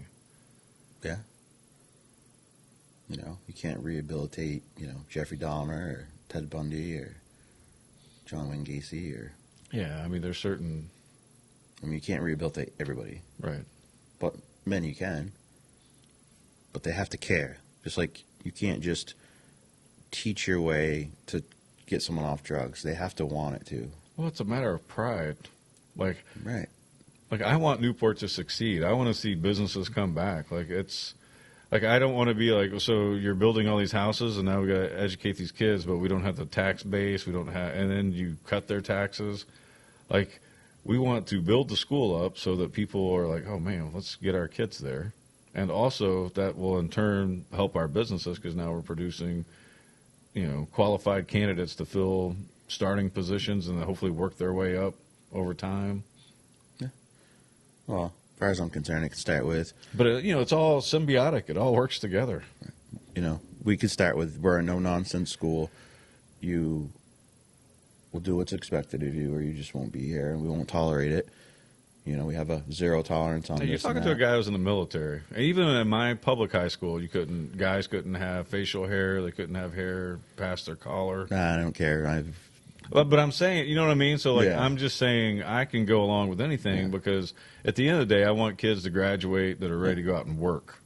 B: Yeah. You know, you can't rehabilitate, you know, Jeffrey Dahmer or Ted Bundy or John Wayne Gacy or.
C: Yeah, I mean, there's certain.
B: I mean, you can't rehabilitate everybody.
C: Right.
B: But men you can. But they have to care. Just like you can't just teach your way to get someone off drugs. They have to want it too.
C: Well, it's a matter of pride. Like,
B: Right.
C: Like I want Newport to succeed. I want to see businesses come back. Like it's. Like, I don't want to be like, so you're building all these houses, and now we got to educate these kids, but we don't have the tax base. We don't have, and then you cut their taxes. Like, we want to build the school up so that people are like, oh, man, let's get our kids there. And also, that will in turn help our businesses because now we're producing, you know, qualified candidates to fill starting positions and hopefully work their way up over time.
B: Yeah. Well, as far as I'm concerned, it can start with.
C: But, you know, it's all symbiotic. It all works together.
B: You know, we could start with we're a no-nonsense school. You will do what's expected of you or you just won't be here, and we won't tolerate it. You know, we have a zero tolerance on
C: Hey,
B: this.
C: you're talking to a guy who's in the military. Even in my public high school, guys couldn't have facial hair. They couldn't have hair past their collar.
B: Nah, I don't care. I've
C: But I'm saying, you know what I mean? So, like,
B: Yeah.
C: I'm just saying I can go along with anything because at the end of the day, I want kids to graduate that are ready to go out and work.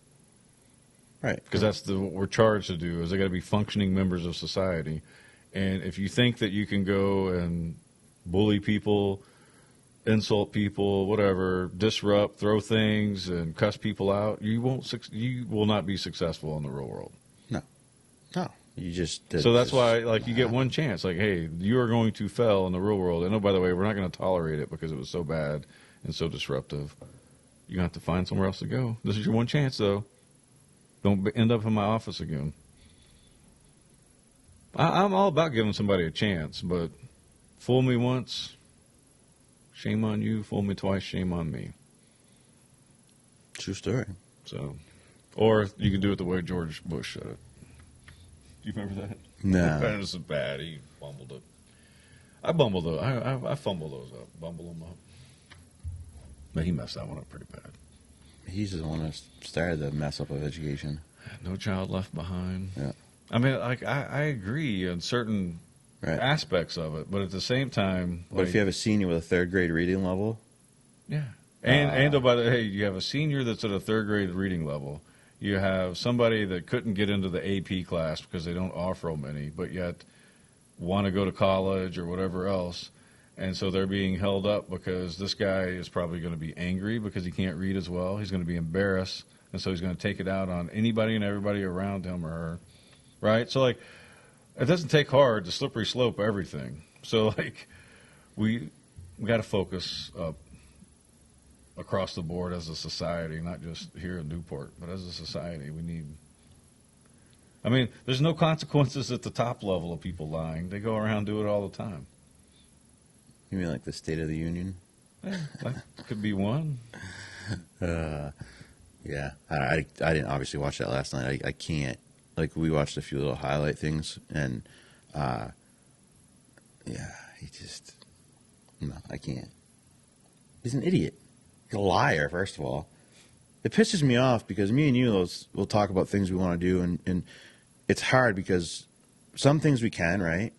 B: Right.
C: Because that's what we're charged to do, is they got to be functioning members of society. And if you think that you can go and bully people, insult people, whatever, disrupt, throw things, and cuss people out, you will not be successful in the real world.
B: No, you just.
C: So that's why, like, you get one chance. Like, hey, you are going to fail in the real world. And oh, by the way, we're not going to tolerate it because it was so bad and so disruptive. You're going to have to find somewhere else to go. This is your one chance, though. Don't end up in my office again. I'm all about giving somebody a chance, but fool me once, shame on you. Fool me twice, shame on me.
B: True story.
C: So, or you can do it the way George Bush said it. Do you remember that?
B: No.
C: This is bad. He bumbled it. I bumbled those. I fumble those up. Bumble them up. But he messed that one up pretty bad.
B: He's the one that started the mess up of education.
C: No Child Left Behind.
B: Yeah.
C: I mean, like, I agree in certain aspects of it, but at the same time,
B: What if you have a senior with a third grade reading level?
C: Yeah. And by the way, you have a senior that's at a third grade reading level. You have somebody that couldn't get into the AP class because they don't offer them any, but yet want to go to college or whatever else. And so they're being held up because this guy is probably going to be angry because he can't read as well. He's going to be embarrassed. And so he's going to take it out on anybody and everybody around him or her. Right? So, like, it doesn't take hard to slippery slope everything. So, like, we got to focus up across the board as a society, not just here in Newport, but as a society. We need. I mean, there's no consequences at the top level of people lying. They go around and do it all the time.
B: You mean like the State of the Union?
C: Yeah, that could be one.
B: Yeah. I didn't obviously watch that last night. I can't. Like, we watched a few little highlight things, and, yeah, he just, no, I can't. He's an idiot. He's a liar, first of all. It pisses me off because me and you will talk about things we want to do, and it's hard because some things we can, right?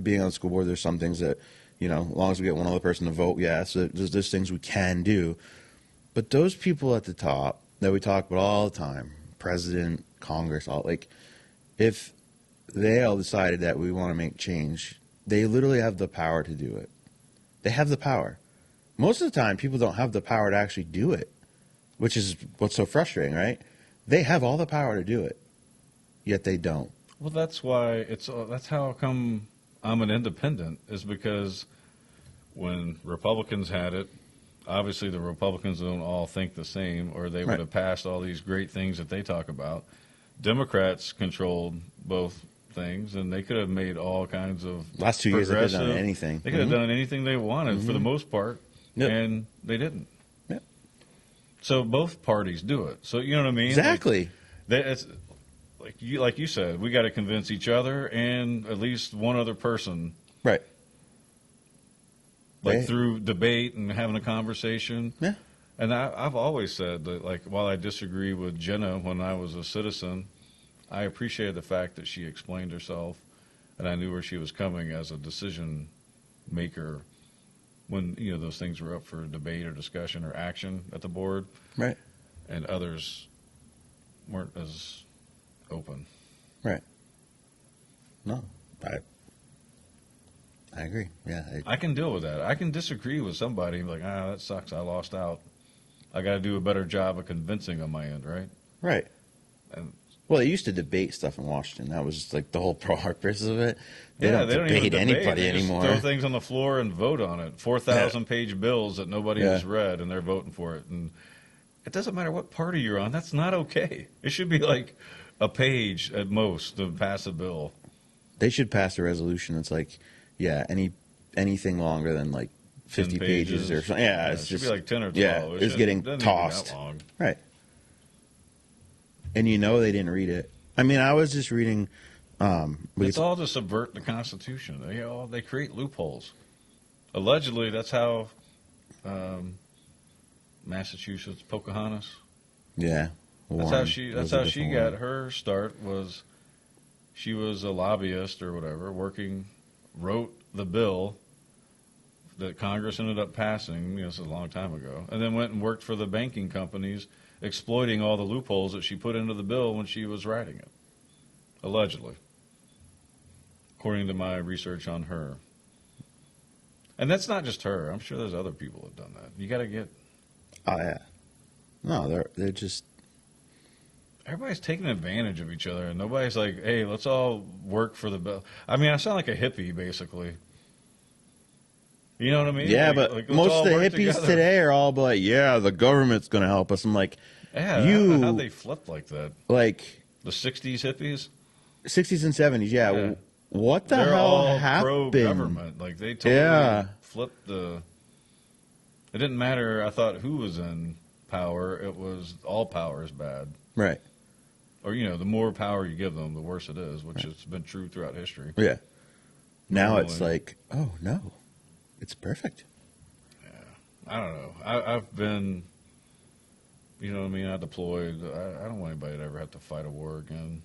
B: Being on the school board, there's some things that, you know, as long as we get one other person to vote, yes, there's things we can do. But those people at the top that we talk about all the time, president, Congress, all, like, if they all decided that we want to make change, they literally have the power to do it. They have the power. Most of the time, people don't have the power to actually do it, which is what's so frustrating, right? They have all the power to do it, yet they don't.
C: Well, that's why that's how come I'm an independent, is because when Republicans had it, obviously the Republicans don't all think the same, or they would have passed all these great things that they talk about. Democrats controlled both things, and they could have made all kinds of
B: last 2 years they could have done anything.
C: They could have done anything they wanted for the most part, and they didn't.
B: Yep.
C: So both parties do it. So you know what I mean?
B: Exactly.
C: It's like you said, we got to convince each other and at least one other person,
B: right?
C: Like through debate and having a conversation.
B: Yeah.
C: And I've always said that, like, while I disagree with Jenna when I was a citizen, I appreciated the fact that she explained herself, and I knew where she was coming as a decision maker when, you know, those things were up for debate or discussion or action at the board.
B: Right.
C: And others weren't as open.
B: Right. No, I agree. Yeah.
C: I can deal with that. I can disagree with somebody like, that sucks. I lost out. I got to do a better job of convincing on my end, right?
B: Right.
C: And,
B: well, they used to debate stuff in Washington. That was like the whole purpose of it. They don't
C: even
B: debate anybody
C: they
B: anymore.
C: Just throw things on the floor and vote on it. 4,000-page bills that nobody has read, and they're voting for it. And it doesn't matter what party you're on. That's not okay. It should be like a page at most to pass a bill.
B: They should pass a resolution that's like, anything longer than like 50 pages or something. Yeah, it's
C: it should
B: just
C: be like 10 or 12.
B: Yeah, it's getting tossed. Right. And you know they didn't read it. I mean, I was just reading.
C: It's all to subvert the Constitution. They create loopholes. Allegedly, that's how Massachusetts Pocahontas.
B: Yeah,
C: Warren, that's how she got her start. Was she was a lobbyist or whatever, working wrote the bill that Congress ended up passing, this is a long time ago, and then went and worked for the banking companies, exploiting all the loopholes that she put into the bill when she was writing it, allegedly, according to my research on her. And that's not just her. I'm sure there's other people who have done that. You got to get...
B: Oh, yeah. No, they're just...
C: Everybody's taking advantage of each other, and nobody's like, hey, let's all work for the bill. I mean, I sound like a hippie, basically. You know what I mean?
B: Yeah,
C: like,
B: but
C: like,
B: most of the hippies
C: together.
B: today are all like, yeah, the government's going to help us. I'm like,
C: Yeah, I don't know how they flipped like that.
B: Like...
C: The 60s hippies?
B: 60s and 70s, yeah. What the
C: They're
B: hell
C: all
B: happened?
C: pro-government. Like, they totally flipped the... It didn't matter, I thought, who was in power. It was all power is bad.
B: Right.
C: Or, the more power you give them, the worse it is, which has been true throughout history.
B: Yeah. Now
C: Normally.
B: it's like, oh, no. It's perfect.
C: Yeah. I don't know. I've been... You know what I mean? I deployed. I don't want anybody to ever have to fight a war again.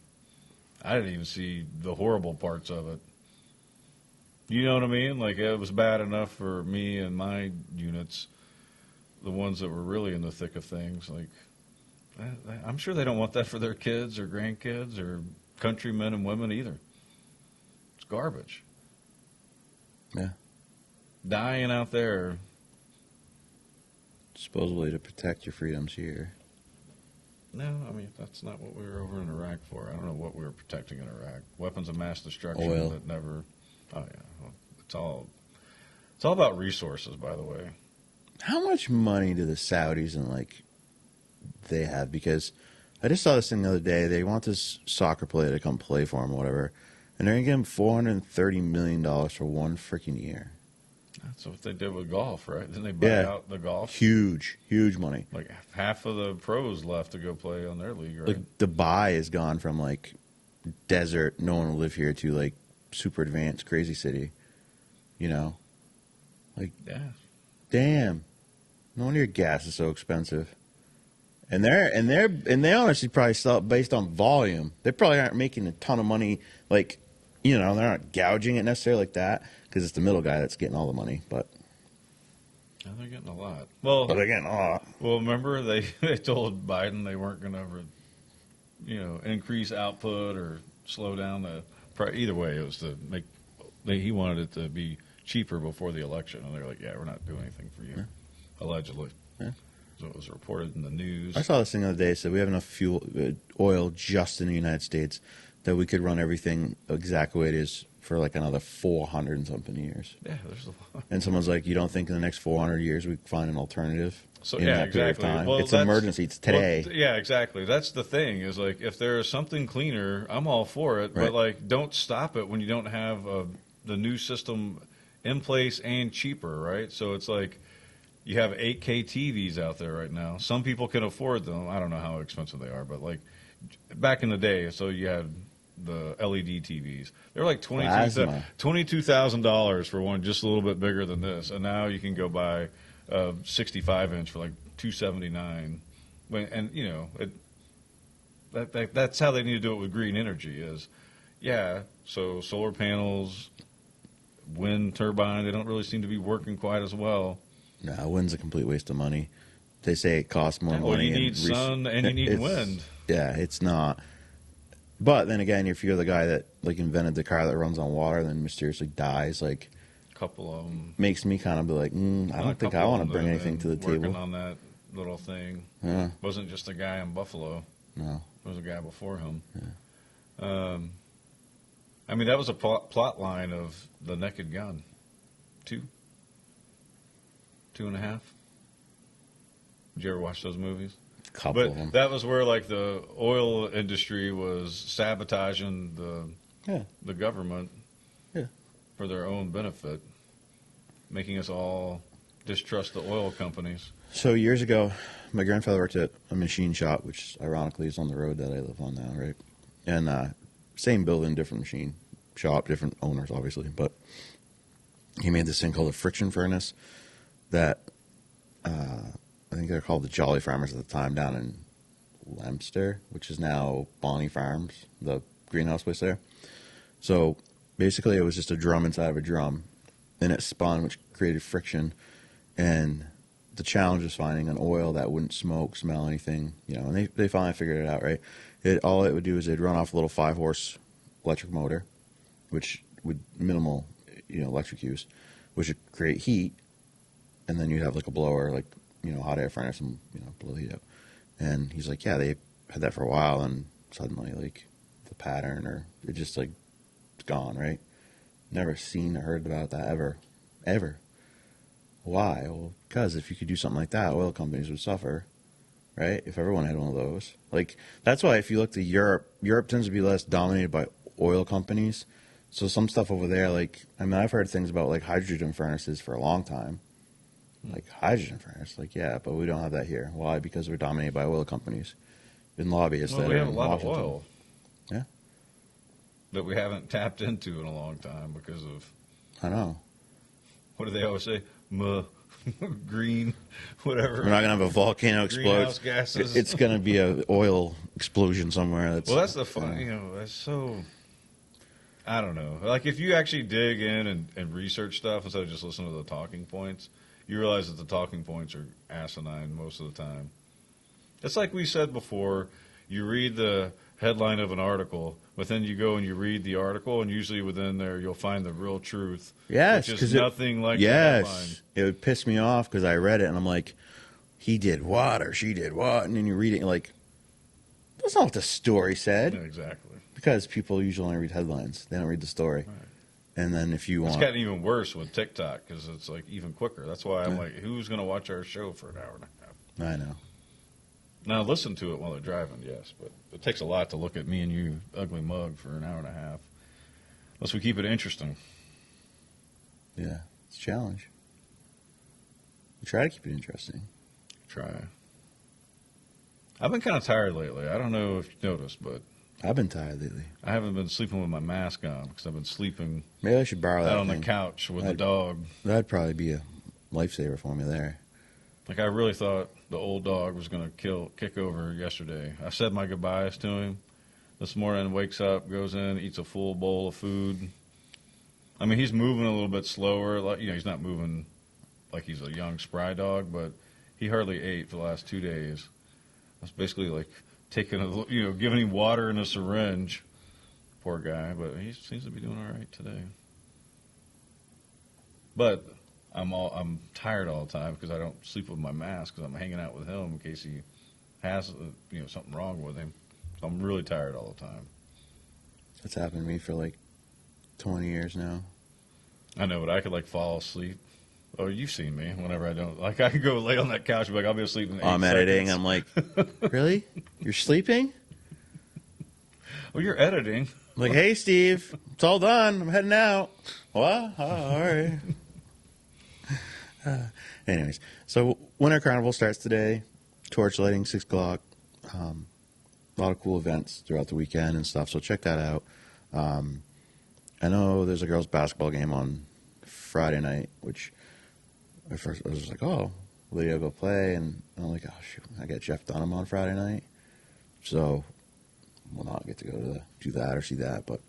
C: I didn't even see the horrible parts of it. You know what I mean? Like, it was bad enough for me and my units, the ones that were really in the thick of things. Like, I'm sure they don't want that for their kids or grandkids or countrymen and women either. It's garbage.
B: Yeah.
C: Dying out there.
B: Supposedly to protect your freedoms here.
C: No, I mean, that's not what we were over in Iraq for. I don't know what we were protecting in Iraq. Weapons of mass destruction
B: Oil.
C: that never... Oh, yeah. Well, it's all about resources, by the way.
B: How much money do the Saudis and, like, they have? Because I just saw this thing the other day. They want this soccer player to come play for them or whatever. And they're going to give him $430 million for one freaking year.
C: That's what they did with golf, right? Then they buy out the golf.
B: Huge money.
C: Like half of the pros left to go play on their league, right?
B: Like Dubai has gone from like desert, no one will live here, to like super advanced, crazy city. Like, damn, no wonder your gas is so expensive. And they honestly probably sell it based on volume. They probably aren't making a ton of money, like, they're not gouging it necessarily like that, because it's the middle guy that's getting all the money. But
C: they're getting a lot. Well,
B: they're getting a lot. Well,
C: remember they told Biden they weren't going to, increase output or slow down the price. Either way, it was to make. He wanted it to be cheaper before the election, and they're like, "Yeah, we're not doing anything for you," allegedly. Yeah. So it was reported in the news.
B: I saw this thing the other day. It said we have enough oil just in the United States that we could run everything exactly the way it is for like another 400 and something years.
C: Yeah, there's a lot.
B: And someone's like, you don't think in the next 400 years we find an alternative?
C: So
B: in that period of time?
C: Well,
B: it's an emergency. It's today.
C: Well, yeah, exactly. That's the thing is like if there is something cleaner, I'm all for it.
B: Right.
C: But like, don't stop it when you don't have the new system in place and cheaper, right? So it's like you have 8K TVs out there right now. Some people can afford them. I don't know how expensive they are, but like back in the day, so you had the LED TVs. They're like $22,000 for one just a little bit bigger than this, and now you can go buy a 65-inch for like $279. That's how they need to do it with green energy. So solar panels, wind turbine, they don't really seem to be working quite as well.
B: No, wind's a complete waste of money. They say it costs more money.
C: Well, you need sun and you need wind.
B: Yeah, it's not. But then again, if you're the guy that like invented the car that runs on water and then mysteriously dies, like
C: a couple of them
B: makes me kind of be like, I don't think I want to bring anything to the table.
C: Working on that little thing.
B: Yeah.
C: It wasn't just a guy in Buffalo.
B: No,
C: it was a guy before him.
B: Yeah.
C: I mean, that was a plot line of The Naked Gun. 2.5. Did you ever watch those movies?
B: Couple of them.
C: That was where like the oil industry was sabotaging the government for their own benefit, making us all distrust the oil companies.
B: So years ago, my grandfather worked at a machine shop, which ironically is on the road that I live on now, right? And same building, different machine shop, different owners, obviously. But he made this thing called a friction furnace that I think they're called the Jolly Farmers at the time down in Leominster, which is now Bonnie Farms, the greenhouse place there. So Basically, it was just a drum inside of a drum, and it spun, which created friction. And the challenge was finding an oil that wouldn't smoke, smell, anything. And they finally figured it out, right? All it would do is it'd run off a little 5-horse electric motor, which would minimal, electric use, which would create heat, and then you'd have like a blower, like, hot air furnace, and blow the heat up. And he's like, yeah, they had that for a while, and suddenly, like, the pattern, or it just, like, it's gone, right? Never seen or heard about that ever. Why? Well, because if you could do something like that, oil companies would suffer, right? If everyone had one of those. Like, that's why if you look to Europe tends to be less dominated by oil companies. So some stuff over there, like, I've heard things about, like, hydrogen furnaces for a long time. Like, hydrogen furnace, like, yeah, but we don't have that here. Why? Because we're dominated by oil companies and lobbyists.
C: Well,
B: that
C: we
B: are
C: have a
B: in
C: lot
B: Washington.
C: of oil.
B: Yeah.
C: That we haven't tapped into in a long time because of,
B: I know.
C: what do they always say? Green, whatever.
B: We're not going to have a volcano explode.
C: Greenhouse gases.
B: It's going to be an oil explosion somewhere.
C: That's the fun. That's so. I don't know. Like, if you actually dig in and research stuff instead of just listen to the talking points, you realize that the talking points are asinine most of the time. It's like we said before. You read the headline of an article, but then you go and you read the article, and usually within there you'll find the real truth.
B: Yes,
C: which is nothing like the
B: yes,
C: headline.
B: it would piss me off because I read it and I'm like, he did what or she did what, and then you read it and you're like, that's not what the story said.
C: Yeah, exactly.
B: Because people usually only read headlines; they don't read the story.
C: Right.
B: And then if you
C: It's
B: want,
C: gotten even worse with TikTok because it's like even quicker. That's why I'm like, who's going to watch our show for an hour and a half?
B: I know.
C: Now, listen to it while they're driving, yes, but it takes a lot to look at me and you, ugly mug, for an hour and a half. Unless we keep it interesting.
B: Yeah, it's a challenge. We try to keep it interesting.
C: Try. I've been kind of tired lately. I don't know if you noticed, but
B: I've been tired lately.
C: I haven't been sleeping with my mask on because I've been sleeping
B: Maybe I should borrow that
C: out on the
B: thing.
C: couch with the dog.
B: That'd probably be a lifesaver for me there.
C: Like, I really thought the old dog was going to kick over yesterday. I said my goodbyes to him. This morning, wakes up, goes in, eats a full bowl of food. I mean, he's moving a little bit slower. Like, he's not moving like he's a young, spry dog, but he hardly ate for the last 2 days. I was basically like taking giving him water in a syringe. Poor guy, but he seems to be doing all right today. But I'm tired all the time because I don't sleep with my mask because I'm hanging out with him in case he has something wrong with him. So I'm really tired all the time.
B: That's happened to me for like 20 years now.
C: I know, but I could like fall asleep. Oh, you've seen me whenever I don't. Like, I could go lay on that couch and be like, I'll be asleep in 8
B: I'm editing.
C: seconds.
B: I'm like, really? You're sleeping?
C: Well, you're editing.
B: I'm like, hey, Steve, it's all done. I'm heading out. What? Oh, all right. Anyways, so Winter Carnival starts today. Torch lighting, 6 o'clock. A lot of cool events throughout the weekend and stuff, so check that out. I know there's a girls' basketball game on Friday night, which at first I was just like, oh, Lydia will go play, and I'm like, oh, shoot, I got Jeff Dunham on Friday night, so we'll not get to go to do that or see that, but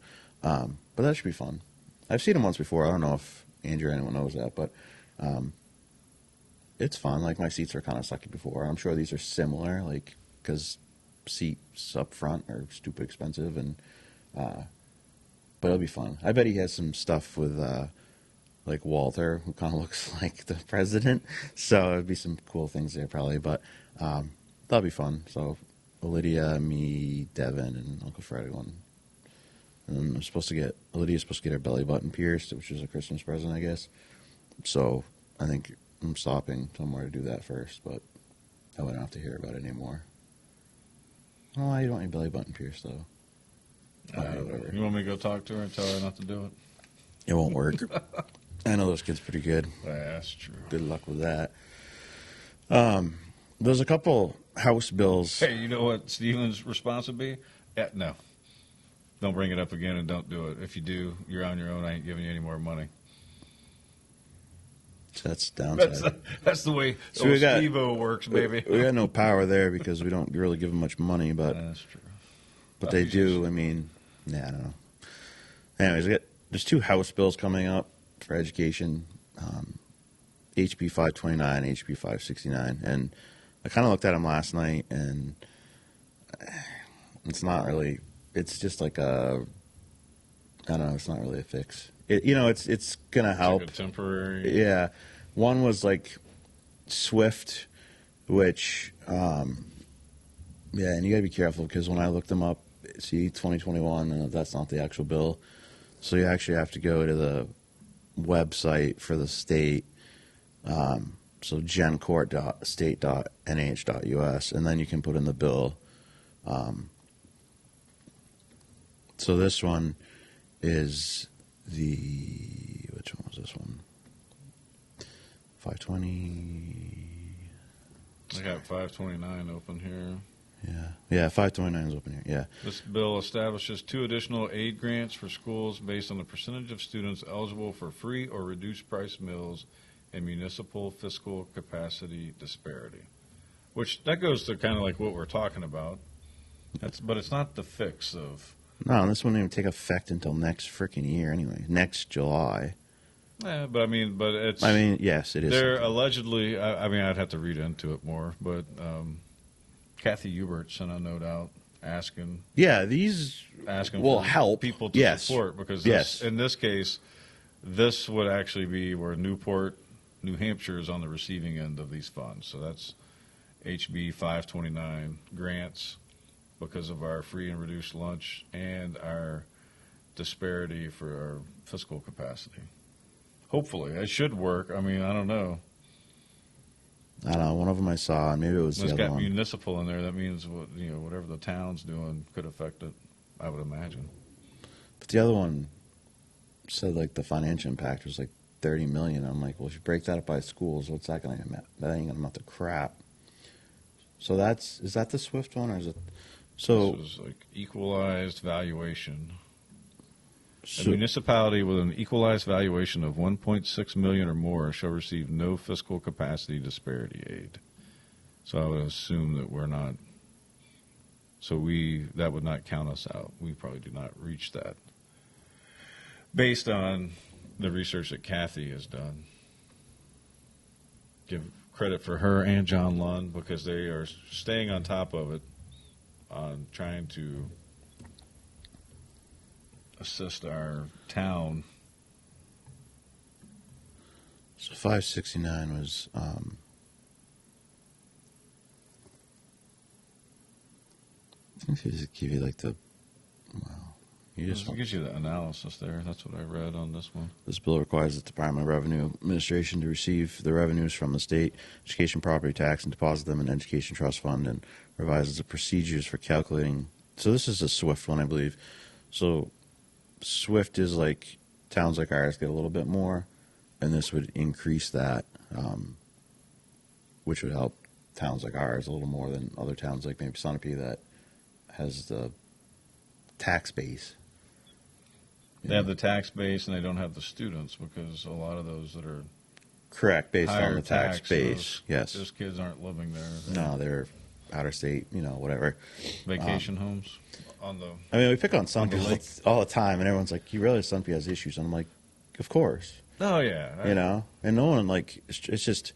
B: that should be fun. I've seen him once before. I don't know if Andrew or anyone knows that, but it's fun. Like, my seats were kind of sucky before. I'm sure these are similar, like, because seats up front are stupid expensive, and but it'll be fun. I bet he has some stuff with like Walter, who kind of looks like the president, so there'll be some cool things there probably, but that'll be fun. So Lydia, me, Devin, and Uncle Fred are going. And Lydia's supposed to get her belly button pierced, which is a Christmas present, I guess. So I think I'm stopping somewhere to do that first, but I wouldn't have to hear about it anymore. Oh, you don't want your belly button pierced, though. Whatever.
C: You want me to go talk to her and tell her not to do it?
B: It won't work. I know those kids pretty good.
C: That's true.
B: Good luck with that. There's a couple House bills.
C: Hey, you know what Stephen's response would be? No. Don't bring it up again and don't do it. If you do, you're on your own. I ain't giving you any more money.
B: That's downside.
C: That's the way
B: So
C: Steve-O works, baby.
B: We got no power there because we don't really give them much money, but
C: That's true.
B: they do. I mean, yeah, I don't know. Anyways, we got there's two House bills coming up for education, HB 529, HB 569, and I kind of looked at them last night, and it's not really. It's just like a. I don't know. It's not really a fix. It's gonna help.
C: Like a temporary.
B: Yeah, one was like Swift, which yeah, and you gotta be careful because when I looked them up, see 2021, and that's not the actual bill. So you actually have to go to the website for the state. So gencourt.state.nh.us, and then you can put in the bill. So this one is which one was this one? 520.
C: I got 529 open here.
B: Yeah, 529 is open here. Yeah.
C: This bill establishes 2 additional aid grants for schools based on the percentage of students eligible for free or reduced price meals and municipal fiscal capacity disparity, which that goes to kind of like what we're talking about. But it's not the fix of.
B: No, this won't even take effect until next freaking year anyway. Next July.
C: Yeah, but it's.
B: I mean, yes, it is.
C: They're allegedly. I'd have to read into it more, but Kathy Hubert sent a note out asking.
B: Yeah, these will help
C: people to support because in this case, this would actually be where Newport, New Hampshire, is on the receiving end of these funds. So that's HB 529 grants because of our free and reduced lunch and our disparity for our fiscal capacity. Hopefully, it should work. I mean, I don't know.
B: I don't know. One of them I saw, and maybe it was the
C: It's
B: other
C: got
B: one.
C: municipal in there. That means whatever the town's doing could affect it. I would imagine.
B: But the other one said like the financial impact was like $30 million. I'm like, well, if you break that up by schools, what's that going to amount? That ain't going to amount to crap. So is that the Swift one, or is it? So
C: this was like equalized valuation. A municipality with an equalized valuation of 1.6 million or more shall receive no fiscal capacity disparity aid. So I would assume that we're not. So that would not count us out. We probably do not reach that, based on the research that Kathy has done. Give credit for her and John Lund because they are staying on top of it, on trying to assist our town.
B: So 569 was I think they just give you like the
C: It gives you the analysis there. That's what I read on this one.
B: This bill requires the Department of Revenue Administration to receive the revenues from the state education property tax and deposit them in an education trust fund, and revises the procedures for calculating. So this is a SWIFT one, I believe. So SWIFT is like towns like ours get a little bit more, and this would increase that, which would help towns like ours a little more than other towns like maybe Sunapee that has the tax base.
C: They have the tax base and they don't have the students because a lot of those that are
B: correct based on the tax base.
C: Yes, those kids aren't living there.
B: No, they're out of state. Whatever.
C: Vacation homes.
B: I mean, we pick on Sunapee all the time, and everyone's like, "You realize Sunapee has issues?" And I'm like, "Of course."
C: Oh yeah.
B: And no one it's just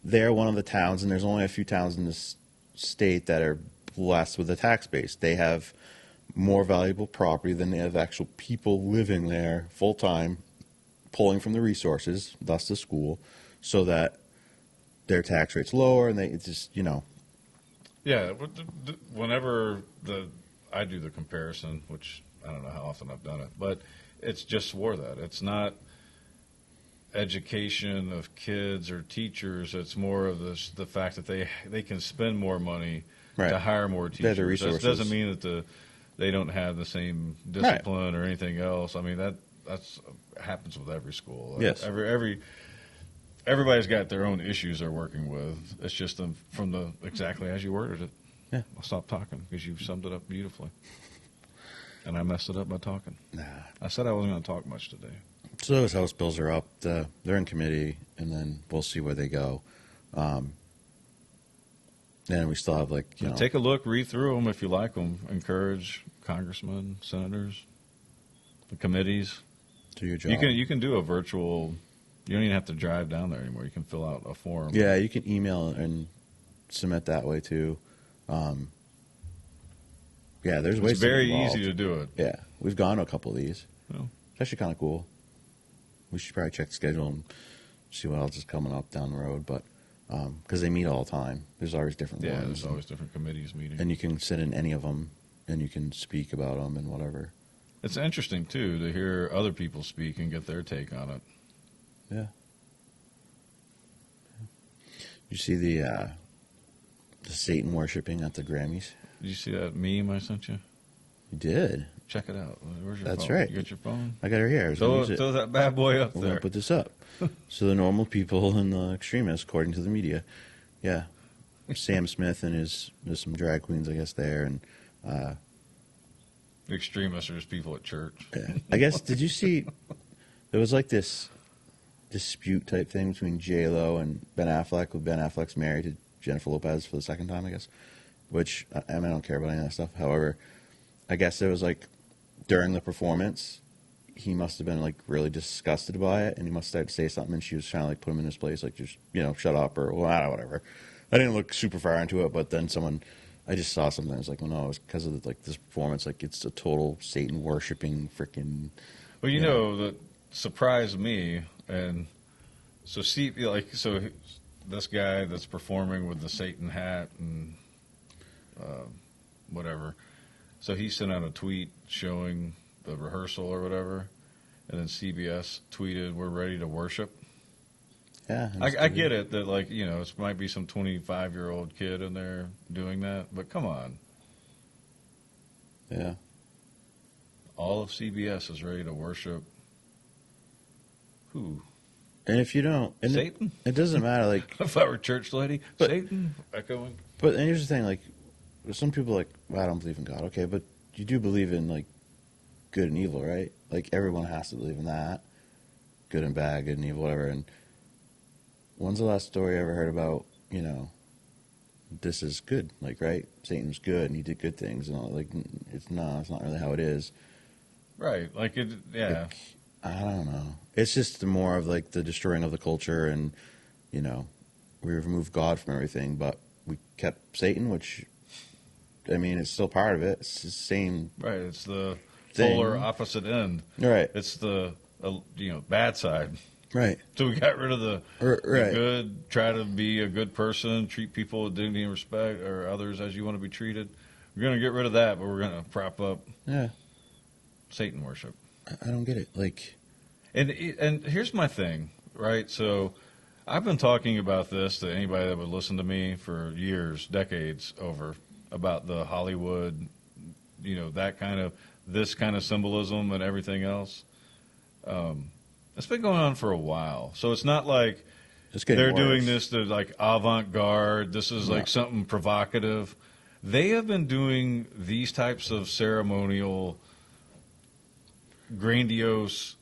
B: they're one of the towns, and there's only a few towns in this state that are blessed with a tax base. They have more valuable property than they have actual people living there full time, pulling from the resources, thus the school, so that their tax rate's lower, and it's just
C: Yeah, whenever I do the comparison, which I don't know how often I've done it, but it's just for that. It's not education of kids or teachers. It's more of the fact that they can spend more money to hire more teachers.
B: They have the resources.
C: That doesn't mean that they don't have the same discipline or anything else. I mean that's happens with every school.
B: Yes.
C: Everybody's got their own issues they're working with. It's just from exactly as you worded it.
B: Yeah.
C: I'll stop talking because you've summed it up beautifully. And I messed it up by talking.
B: Nah.
C: I said I wasn't going to talk much today.
B: So those House bills are up. They're in committee, and then we'll see where they go. And we still have
C: Take a look, read through them if you like them. Encourage congressmen, senators, the committees.
B: Do your job.
C: You can do a virtual. You don't even have to drive down there anymore. You can fill out a form.
B: Yeah, you can email and submit that way too. Yeah, there's ways.
C: It's very
B: to get
C: easy
B: involved.
C: to do it.
B: Yeah, we've gone to a couple of these.
C: Well,
B: It's actually kind of cool. We should probably check the schedule and see what else is coming up down the road. But because they meet all the time, there's always different
C: yeah,
B: ones.
C: there's always different committees meeting.
B: And you can sit in any of them, and you can speak about them and whatever.
C: It's interesting too to hear other people speak and get their take on it.
B: Yeah. You see the Satan worshiping at the Grammys?
C: Did you see that meme I sent you?
B: You did.
C: Check it out. Where's your
B: That's
C: phone?
B: right.
C: You got your phone?
B: I got her here. I was gonna use it.
C: Throw that bad boy up
B: We're
C: there.
B: gonna put this up. So the normal people and the extremists, according to the media, yeah. Sam Smith and there's some drag queens, I guess, there, and
C: The extremists are just people at church.
B: yeah. I guess did you see? There was like this dispute type thing between J Lo and Ben Affleck. With Ben Affleck's married to Jennifer Lopez for the second time, I guess. Which I mean, I don't care about any of that stuff. However, I guess it was like during the performance, he must have been like really disgusted by it, and he must have started to say something, and she was trying to like put him in his place, like just shut up or whatever. I didn't look super far into it, but then I just saw something. I was like, well, no, it was because of like this performance. Like it's a total Satan worshiping freaking.
C: Well, you know that surprised me, and so this guy that's performing with the Satan hat and whatever. So he sent out a tweet showing the rehearsal or whatever, and then CBS tweeted, "We're ready to worship."
B: Yeah,
C: I get it that it might be some 25-year-old kid in there doing that, but come on,
B: Yeah,
C: all of CBS is ready to worship. Who?
B: and if you don't, and
C: Satan?
B: it doesn't matter. Like,
C: If I were church lady,
B: But-
C: Satan echoing.
B: but and here's the thing: like, some people are like, well, I don't believe in God. Okay, but you do believe in like good and evil, right? Like everyone has to believe in that, good and bad, good and evil, whatever. And when's the last story I ever heard about? This is good, like right? Satan's good and he did good things, and all. Like it's not really how it is.
C: Right, like it. Yeah,
B: Like, I don't know. It's just more of like the destroying of the culture, and we removed God from everything, but we kept Satan, which I mean, it's still part of it. It's the same
C: right. It's the
B: thing.
C: polar opposite end.
B: Right.
C: It's the bad side.
B: Right.
C: So we got rid of the
B: Right.
C: good. Try to be a good person. Treat people with dignity and respect, or others as you want to be treated. We're going to get rid of that, but we're going to prop up
B: Yeah.
C: Satan worship.
B: I don't get it. Like,
C: And here's my thing, right? So I've been talking about this to anybody that would listen to me for years, decades over, about the Hollywood, this kind of symbolism and everything else. It's been going on for a while. So it's not like
B: it's getting
C: they're
B: worse.
C: doing this to like avant-garde. This is like something provocative. They have been doing these types of ceremonial, grandiose,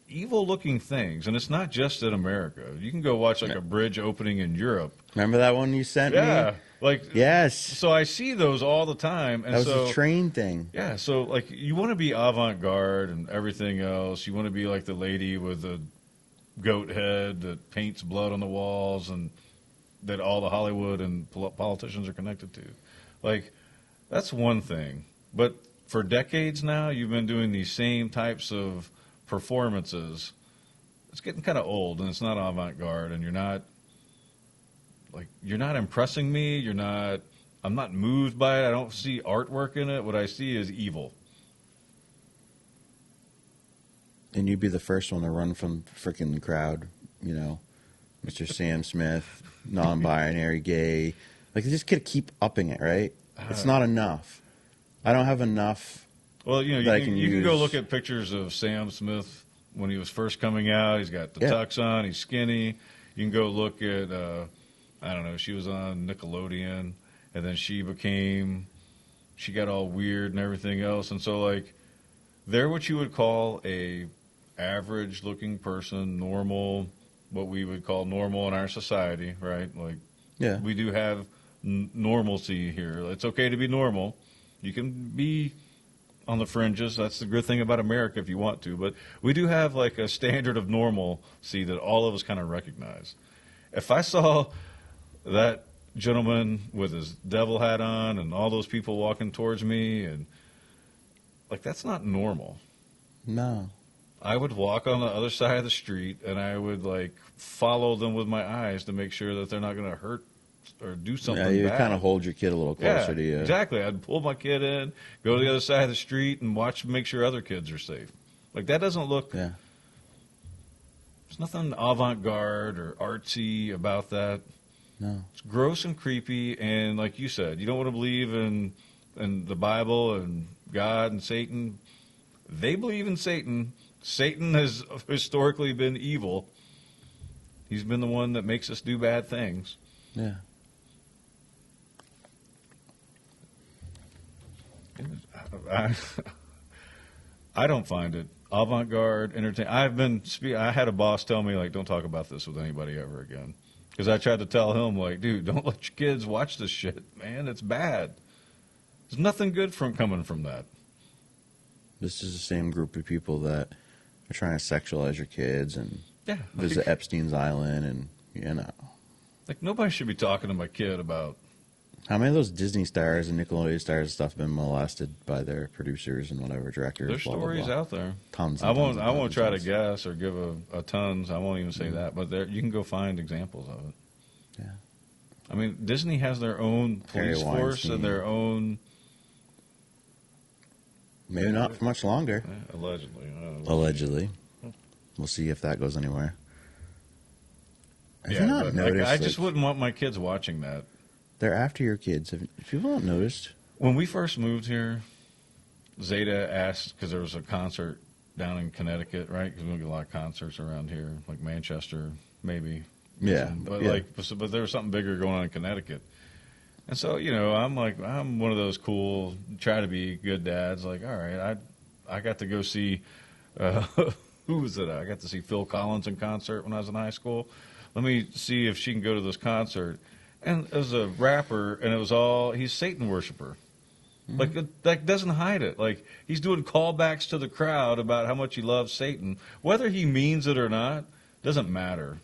C: evil-looking things, and it's not just in America. You can go watch like a bridge opening in Europe.
B: Remember that one you sent me?
C: Yeah, like
B: Yes.
C: So I see those all the time, and
B: That was
C: so
B: a train thing.
C: yeah, so like you want to be avant-garde and everything else. You want to be like the lady with the goat head that paints blood on the walls, and that all the Hollywood and politicians are connected to. Like that's one thing, but for decades now, you've been doing these same types of performances. It's getting kind of old, and it's not avant-garde, and you're not impressing me. I'm not moved by it. I don't see artwork in it. What I see is evil.
B: And you'd be the first one to run from the freaking crowd, Mr. Sam Smith, non-binary, gay. Like, they just gotta keep upping it, right? It's not enough. I don't have enough.
C: Well, you
B: that I
C: can go
B: use.
C: look at pictures of Sam Smith when he was first coming out. He's got the tux on. He's skinny. You can go look at, I don't know, she was on Nickelodeon, and then she got all weird and everything else. And so, like, they're what you would call a average-looking person, normal, what we would call normal in our society, right? Like,
B: Yeah.
C: we do have normalcy here. It's okay to be normal. You can be on the fringes. That's the good thing about America if you want to. But we do have like a standard of normalcy that all of us kind of recognize. If I saw that gentleman with his devil hat on and all those people walking towards me, and like, that's not normal.
B: No.
C: I would walk on the other side of the street and I would like follow them with my eyes to make sure that they're not going to hurt or do something
B: Yeah, you
C: bad.
B: kind of hold your kid a little closer to you.
C: Exactly. I'd pull my kid in, go to the other side of the street, and watch, make sure other kids are safe. Like, that doesn't look.
B: Yeah.
C: There's nothing avant-garde or artsy about that.
B: No.
C: It's gross and creepy, and like you said, you don't want to believe in the Bible and God and Satan. They believe in Satan. Satan has historically been evil. He's been the one that makes us do bad things.
B: Yeah.
C: I don't find it avant-garde, entertaining. I had a boss tell me, like, don't talk about this with anybody ever again. Because I tried to tell him, like, dude, don't let your kids watch this shit, man. It's bad. There's nothing good coming from that.
B: This is the same group of people that are trying to sexualize your kids and visit Epstein's Island and, you know.
C: Like, nobody should be talking to my kid about.
B: How many of those Disney stars and Nickelodeon stars and stuff have been molested by their producers and whatever directors?
C: There's stories out there.
B: Tons.
C: I won't try to guess or give a tons. I won't even say that. But you can go find examples of it.
B: Yeah.
C: I mean, Disney has their own police force and their own.
B: Maybe not for much longer.
C: Allegedly.
B: Allegedly. We'll see if that goes anywhere. Have you
C: Yeah,
B: not
C: but
B: noticed,
C: I just wouldn't want my kids watching that.
B: They're after your kids. Have people not noticed?
C: When we first moved here, Zeta asked, because there was a concert down in Connecticut, right? Because we don't get a lot of concerts around here, like Manchester, maybe.
B: Yeah.
C: But
B: yeah.
C: but there was something bigger going on in Connecticut. And so, you know, I'm one of those cool, try to be good dads. Like, all right, I got to go see, who was it? I got to see Phil Collins in concert when I was in high school. Let me see if she can go to this concert. And as a rapper, and he's a Satan worshiper. Mm-hmm. Like, that doesn't hide it. Like, he's doing callbacks to the crowd about how much he loves Satan. Whether he means it or not, doesn't matter.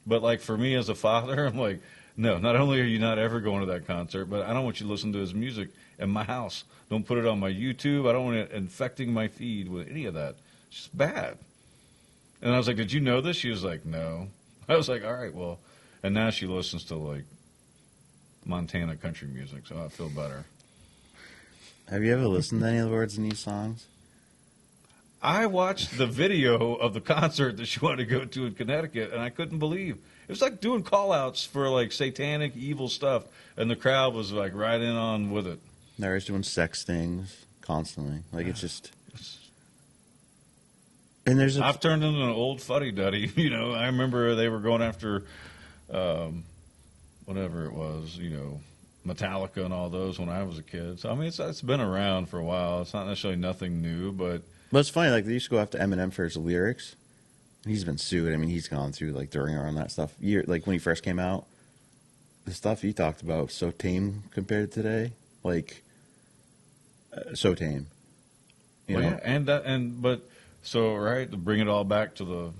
C: But, like, for me as a father, I'm like, no, not only are you not ever going to that concert, but I don't want you to listen to his music in my house. Don't put it on my YouTube. I don't want it infecting my feed with any of that. It's just bad. And I was like, did you know this? She was like, no. I was like, all right, well. And now she listens to, like, Montana country music, so I feel better.
B: Have you ever listened to any of the words in these songs?
C: I watched the video of the concert that she wanted to go to in Connecticut, and I couldn't believe. It was like doing call-outs for, like, satanic, evil stuff, and the crowd was, like, right in on with it.
B: They're always doing sex things constantly. Like, it's just... And I've
C: turned into an old fuddy-duddy. You know, I remember they were going after... whatever it was, you know, Metallica and all those when I was a kid. So, I mean, it's been around for a while. It's not necessarily nothing new, but...
B: But it's funny, like, they used to go after Eminem for his lyrics. He's been sued. I mean, he's gone through, like, during or on that stuff. Like, when he first came out, the stuff he talked about was so tame compared to today. Like, so tame. You know?
C: Yeah, but, right, to bring it all back to the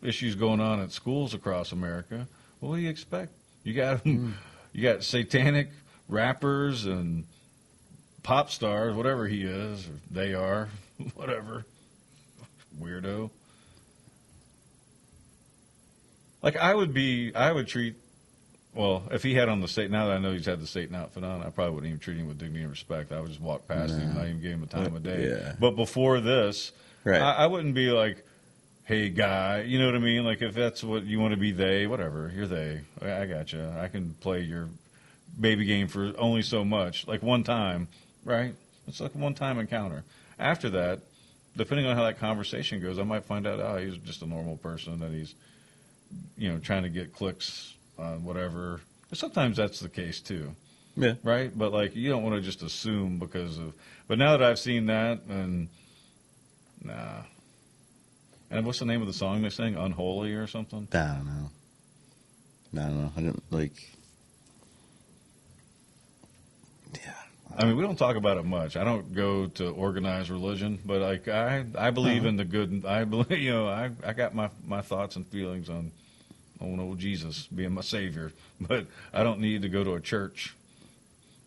C: issues going on at schools across America, what do you expect? You got satanic rappers and pop stars, whatever he is, or they are, whatever, weirdo. Like, I would treat, well, if he had on the Satan, now that I know he's had the Satan outfit on, I probably wouldn't even treat him with dignity and respect. I would just walk past him and not even give him a time of day.
B: Yeah.
C: But before this,
B: right.
C: I wouldn't be like, hey, guy, you know what I mean? Like, if that's what you want to be, whatever, you're they. I got you. I can play your baby game for only so much. Like, one time, right? It's like a one-time encounter. After that, depending on how that conversation goes, I might find out, oh, he's just a normal person, that he's, you know, trying to get clicks on whatever. Sometimes that's the case, too.
B: Yeah.
C: Right? But, like, you don't want to just assume because of... But now that I've seen that, and... Nah. And what's the name of the song they sing? Unholy or something?
B: I don't know. I didn't, like... Yeah.
C: I mean, we don't talk about it much. I don't go to organized religion, but like I believe in the good. I believe, I got my thoughts and feelings on old Jesus being my savior, but I don't need to go to a church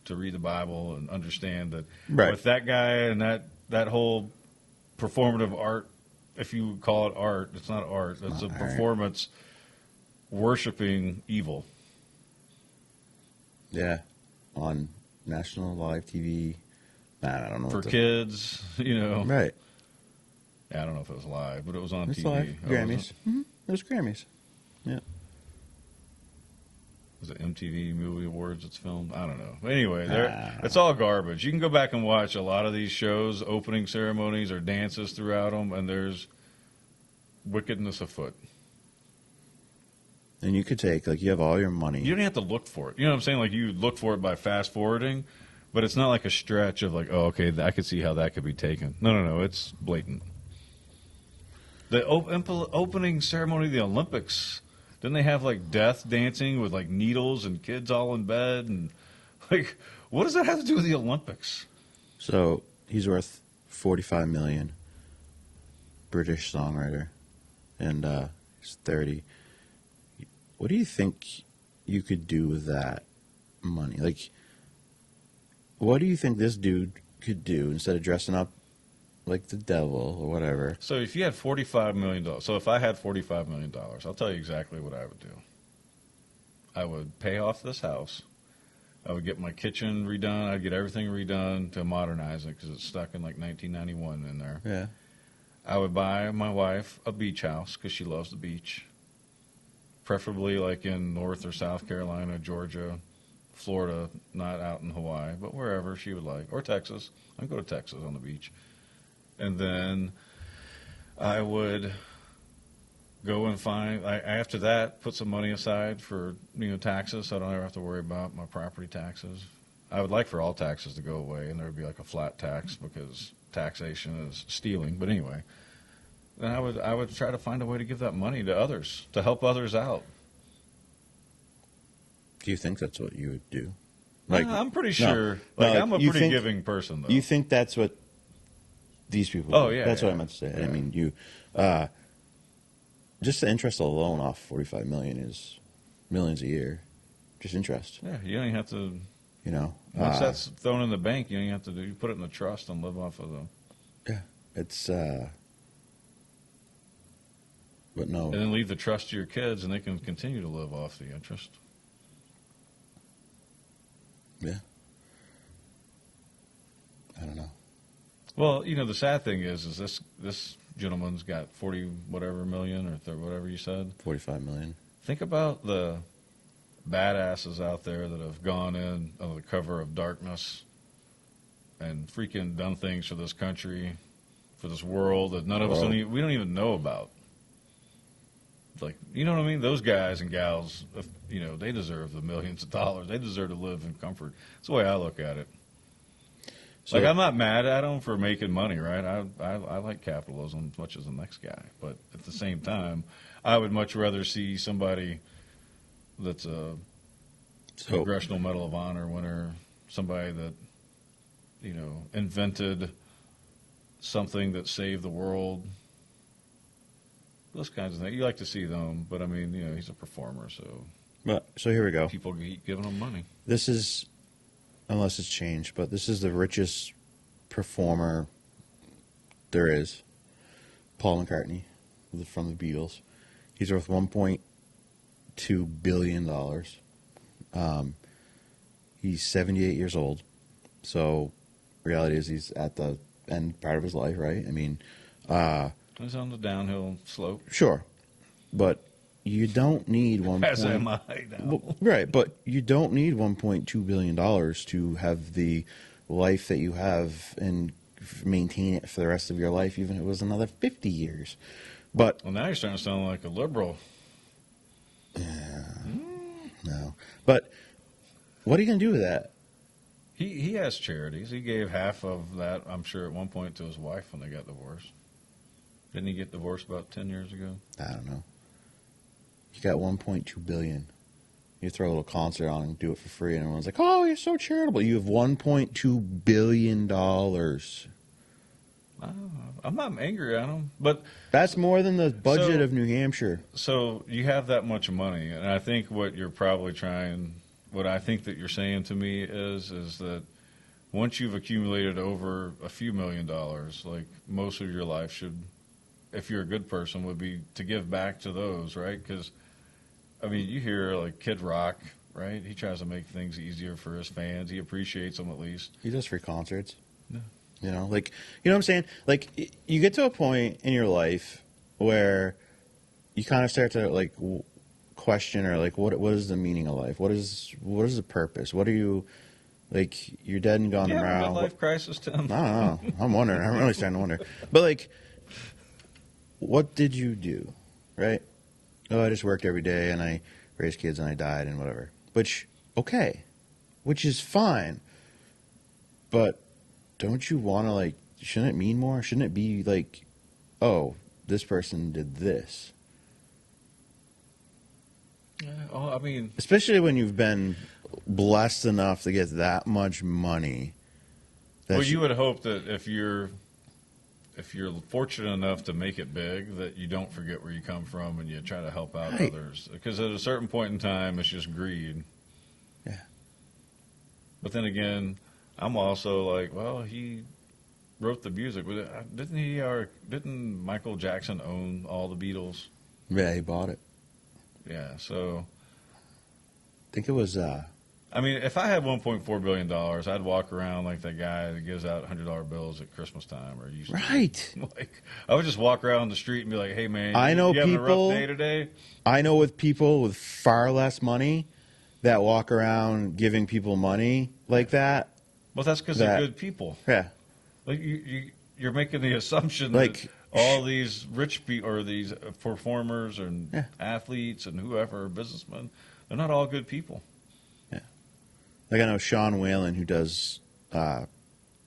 C: to read the Bible and understand that
B: Right.
C: with that guy and that whole performative art, if you would call it art, it's not art. It's a performance worshiping evil.
B: Yeah, on national live TV. I don't know.
C: For kids,
B: Right.
C: I don't know if it was live, but it was on
B: It's
C: TV.
B: live.
C: Oh,
B: Grammys. It was Grammys. Yeah.
C: Was it MTV Movie Awards it's filmed? I don't know. Anyway,
B: Ah.
C: it's all garbage. You can go back and watch a lot of these shows, opening ceremonies or dances throughout them, and there's wickedness afoot.
B: And you could take, like, you have all your money.
C: You don't have to look for it. You know what I'm saying? Like, you look for it by fast forwarding, but it's not like a stretch of like, oh, okay, I could see how that could be taken. No. It's blatant. The opening ceremony of the Olympics, didn't they have like death dancing with like needles and kids all in bed? And like, what does that have to do with the Olympics?
B: So he's worth $45 million. British songwriter, and he's 30. What do you think you could do with that money? Like, what do you think this dude could do instead of dressing up like the devil or whatever?
C: So if you had $45 million, so if I had $45 million, I'll tell you exactly what I would do. I would pay off this house. I would get my kitchen redone. I'd get everything redone to modernize it because it's stuck in like 1991 in there.
B: Yeah.
C: I would buy my wife a beach house because she loves the beach. Preferably like in North or South Carolina, Georgia, Florida, not out in Hawaii, but wherever she would like, or Texas. I'd go to Texas on the beach. And then I would go and find, after that, put some money aside for taxes so I don't ever have to worry about my property taxes. I would like for all taxes to go away and there would be like a flat tax because taxation is stealing. But anyway, then I would try to find a way to give that money to others, to help others out.
B: Do you think that's what you would do?
C: I'm pretty sure. I'm a pretty giving person, though.
B: You think that's what these people
C: Oh,
B: do?
C: yeah.
B: That's
C: yeah.
B: what I meant to say.
C: Yeah.
B: I mean, you just the interest alone off $45 million is millions a year. Just interest.
C: Yeah, you don't even have to. Once that's thrown in the bank, you don't even have to do. You put it in the trust and live off of them.
B: Yeah, it's. But no.
C: And then leave the trust to your kids, and they can continue to live off the interest.
B: Yeah. I don't know.
C: Well, the sad thing is this gentleman's got 40 whatever million or whatever you said.
B: 45 million.
C: Think about the badasses out there that have gone in under the cover of darkness and freaking done things for this country, for this world that none of us we don't even know about. Like, you know what I mean? Those guys and gals, they deserve the millions of dollars. They deserve to live in comfort. That's the way I look at it. So, I'm not mad at them for making money, right? I like capitalism as much as the next guy. But at the same time, I would much rather see somebody that's a Congressional Medal of Honor winner, somebody that, invented something that saved the world. Those kinds of things. You like to see them, but I mean, he's a performer, so.
B: But so here we go.
C: People keep giving him money.
B: This is, unless it's changed, but this is the richest performer there is. Paul McCartney from the Beatles. He's worth $1.2 billion. He's 78 years old. So, reality is he's at the end part of his life, right? I mean,
C: he's on the downhill slope.
B: Sure, but you don't need one.
C: As am I now.
B: Well, right, but you don't need $1.2 billion to have the life that you have and maintain it for the rest of your life, even if it was another 50 years. But
C: well, now you're starting to sound like a liberal.
B: Yeah, no. But what are you going to do with that?
C: He has charities. He gave half of that, I'm sure, at one point to his wife when they got divorced. Didn't he get divorced about 10 years ago?
B: I don't know. He got $1.2 billion. You throw a little concert on and do it for free, and everyone's like, "Oh, you're so charitable." You have $1.2 billion.
C: I'm not angry at them, but
B: That's more than the budget
C: so-
B: of New Hampshire.
C: so you have that much money, and I think what I think that you're saying to me is that once you've accumulated over a few $1,000,000, like most of your life should, if you're a good person, would be to give back to those, right? Because I mean, you hear like Kid Rock, right? He tries to make things easier for his fans. He appreciates them at least.
B: He does free concerts.
C: Yeah.
B: You know, like, you know what I'm saying? Like, you get to a point in your life where you kind of start to like question, or like, what is the meaning of life? What is the purpose? What are you, like, you're dead and gone
C: Yeah,
B: tomorrow.
C: midlife crisis, Tim.
B: I don't know. I'm wondering. I'm really starting to wonder. But like, what did you do, right? Oh, I just worked every day and I raised kids and I died and whatever. Which, okay, which is fine. But don't you want to, like, shouldn't it mean more? Shouldn't it be like, oh, this person did this?
C: Yeah, I mean,
B: Especially when you've been blessed enough to get that much money.
C: well, you would hope that if you're fortunate enough to make it big, that you don't forget where you come from and you try to help out
B: Right.
C: others. Because at a certain point in time, it's just greed.
B: Yeah.
C: But then again, I'm also like, well, he wrote the music. Didn't Michael Jackson own all the Beatles?
B: Yeah, he bought it.
C: Yeah, so
B: I think it was,
C: I mean, if I had $1.4 billion, I'd walk around like that guy that gives out $100 bills at Christmas time, or used to.
B: right.
C: Like, I would just walk around the street and be like, "Hey, man,
B: I know
C: you having a
B: people-
C: rough day today?"
B: I know with people with far less money that walk around giving people money like that.
C: Well, that's because they're
B: That-
C: good people.
B: Yeah.
C: Like you're making the assumption
B: Like,
C: that all these rich people or these performers and
B: Yeah.
C: athletes and whoever, businessmen, they're not all good people.
B: Like, I know Sean Whalen, who does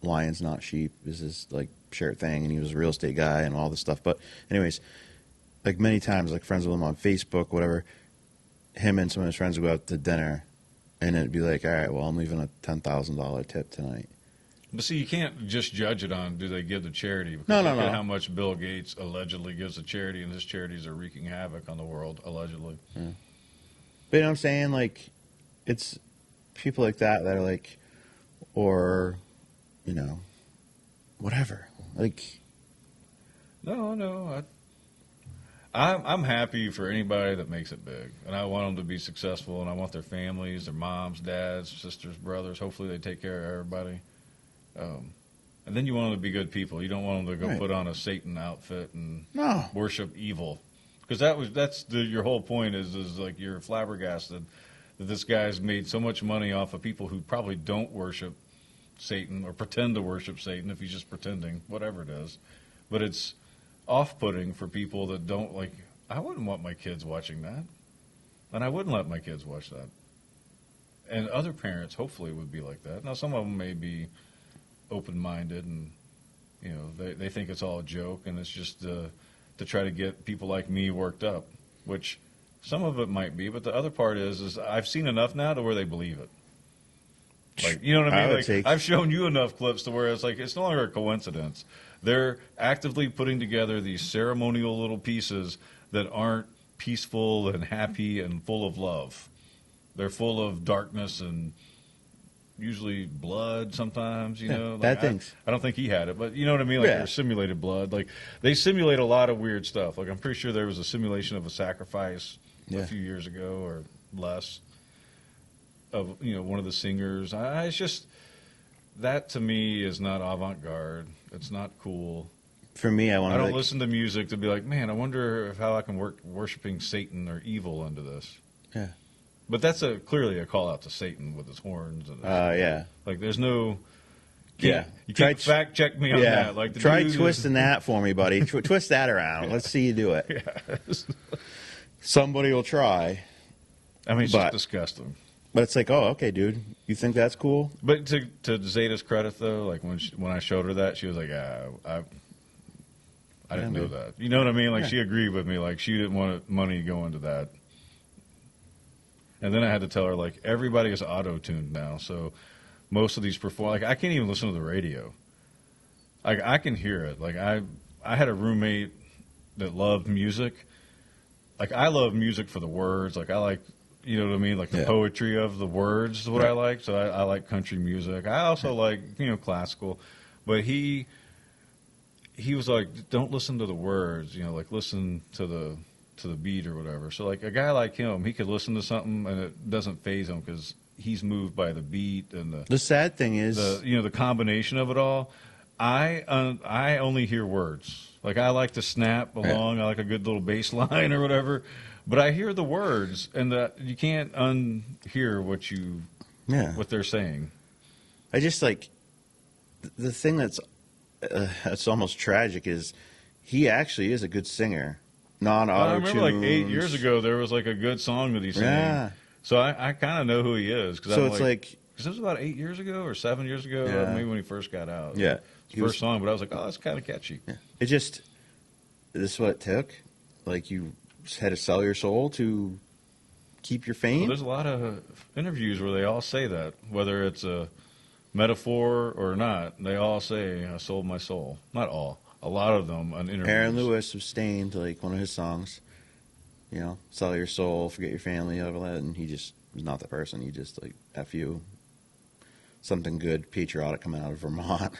B: Lions Not Sheep, is his like shirt thing, and he was a real estate guy and all this stuff. But anyways, like many times, like friends with him on Facebook, whatever, him and some of his friends would go out to dinner, and it'd be like, all right, well, I'm leaving a $10,000 tip tonight.
C: But see, you can't just judge it on do they give to charity. Because
B: No.
C: look at how much Bill Gates allegedly gives to charity, and his charities are wreaking havoc on the world, allegedly.
B: But you know what I'm saying? Like, it's people like that are like, or, you know, whatever. Like,
C: No. I'm happy for anybody that makes it big, and I want them to be successful, and I want their families, their moms, dads, sisters, brothers. Hopefully, they take care of everybody. And then you want them to be good people. You don't want them to go
B: Right.
C: put on a Satan outfit and
B: no.
C: worship evil, because your whole point is like you're flabbergasted that this guy's made so much money off of people who probably don't worship Satan or pretend to worship Satan if he's just pretending, whatever it is. But it's off-putting for people that don't like. I wouldn't want my kids watching that, and I wouldn't let my kids watch that. And other parents hopefully would be like that. Now, some of them may be open-minded and they think it's all a joke and it's just to try to get people like me worked up, which some of it might be, but the other part is I've seen enough now to where they believe it. Like, you know what I mean? Like, I've shown you enough clips to where it's like it's no longer a coincidence. They're actively putting together these ceremonial little pieces that aren't peaceful and happy and full of love. They're full of darkness and usually blood sometimes, like,
B: bad things.
C: I don't think he had it, but you know what I mean? Like, there's simulated blood. Like, they simulate a lot of weird stuff. Like, I'm pretty sure there was a simulation of a sacrifice a few years ago or less of, one of the singers. It's just, that to me is not avant-garde. It's not cool.
B: For me, I
C: don't listen to music to be like, man, I wonder how I can work worshiping Satan or evil into this.
B: Yeah.
C: But that's clearly a call out to Satan with his horns. And
B: yeah.
C: Like, there's no.
B: Yeah.
C: You can't fact check me on that. Like,
B: try twisting that for me, buddy. Twist that around. Let's see you do it.
C: Yeah.
B: Somebody will try.
C: I mean, it's just disgusting.
B: But it's like, oh, okay, dude. You think that's cool?
C: But to Zeta's credit, though, like when I showed her that, she was like, I didn't know that. You know what I mean? Like, she agreed with me. Like, she didn't want money going to that. And then I had to tell her, like, everybody is auto-tuned now. So most of these like, I can't even listen to the radio. Like, I can hear it. Like, I had a roommate that loved music. Like, I love music for the words. Like, I like, you know what I mean? Like, the poetry of the words is what I like. So I like country music. I also like, classical. But he was like, don't listen to the words, like, listen to the beat or whatever. So, like, a guy like him, he could listen to something and it doesn't faze him because he's moved by the beat and
B: the sad thing is
C: the combination of it all. I only hear words. Like, I like to snap along. I like a good little bass line or whatever. But I hear the words, and you can't unhear what they're saying.
B: I just like the thing that's almost tragic is he actually is a good singer. Non-auto-tuned.
C: I remember like 8 years ago there was like a good song that he sang.
B: Yeah.
C: So I kind of know who he is.
B: So it's like
C: because it was about 8 years ago or 7 years ago, maybe when he first got out.
B: Yeah.
C: His first song, but I was like, oh, that's kind of catchy.
B: Yeah. This is what it took. Like, you had to sell your soul to keep your fame.
C: Well, there's a lot of interviews where they all say that, whether it's a metaphor or not. They all say, I sold my soul. Not all. A lot of them on interviews.
B: Aaron Lewis was Stained, like one of his songs. Sell your soul, forget your family, all that. And he just was not the person. He just, like, F you. Something good, patriotic coming out of Vermont.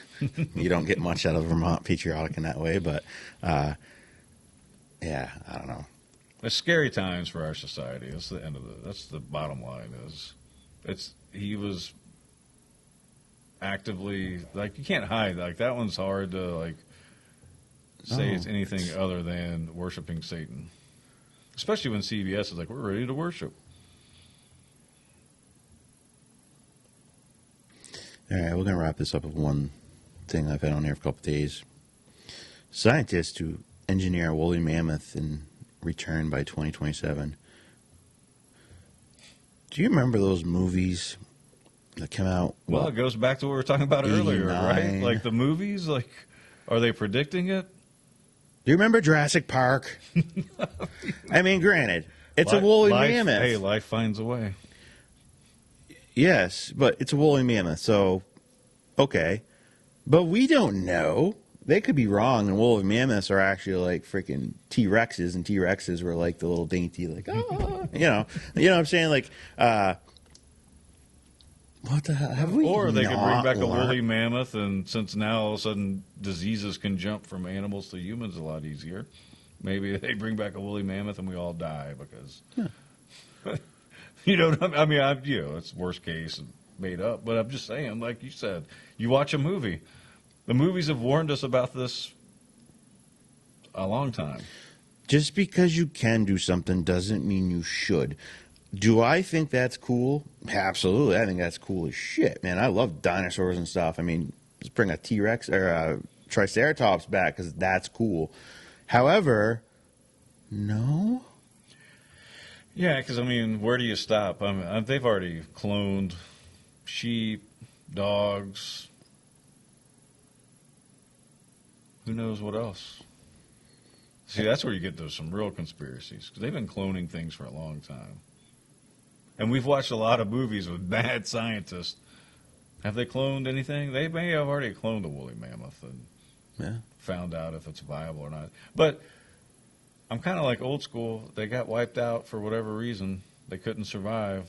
B: You don't get much out of Vermont patriotic in that way, but I don't know.
C: It's scary times for our society. That's the bottom line. He was actively, like, you can't hide. Like, that one's hard to, like, say it's anything other than worshiping Satan. Especially when CBS is like, we're ready to worship.
B: All right, we're going to wrap this up with one thing I've had on here for a couple of days. Scientists who engineer a woolly mammoth and return by 2027. Do you remember those movies that came out?
C: Well, it goes back to what we were talking about earlier, right? Like, the movies, like, are they predicting it?
B: Do you remember Jurassic Park? I mean, granted, it's a woolly mammoth.
C: Hey, life finds a way.
B: Yes, but it's a woolly mammoth, so, okay. But we don't know. They could be wrong, and woolly mammoths are actually like freaking T-Rexes, and T-Rexes were like the little dainty, like, you know what I'm saying? Like, what the hell? Have we
C: Or they could bring back a
B: learned?
C: woolly mammoth, and since now all of a sudden diseases can jump from animals to humans a lot easier, maybe they bring back a woolly mammoth and we all die because... You know what I mean? It's worst case and made up. But I'm just saying, like you said, you watch a movie. The movies have warned us about this a long time.
B: Just because you can do something doesn't mean you should. Do I think that's cool? Absolutely. I think that's cool as shit, man. I love dinosaurs and stuff. I mean, let's bring a T-Rex or a Triceratops back because that's cool. However, no...
C: Yeah, because, I mean, where do you stop? I mean, they've already cloned sheep, dogs. Who knows what else? See, that's where you get some real conspiracies, because they've been cloning things for a long time. And we've watched a lot of movies with bad scientists. Have they cloned anything? They may have already cloned a woolly mammoth and found out if it's viable or not. But... I'm kind of like old school. They got wiped out for whatever reason. They couldn't survive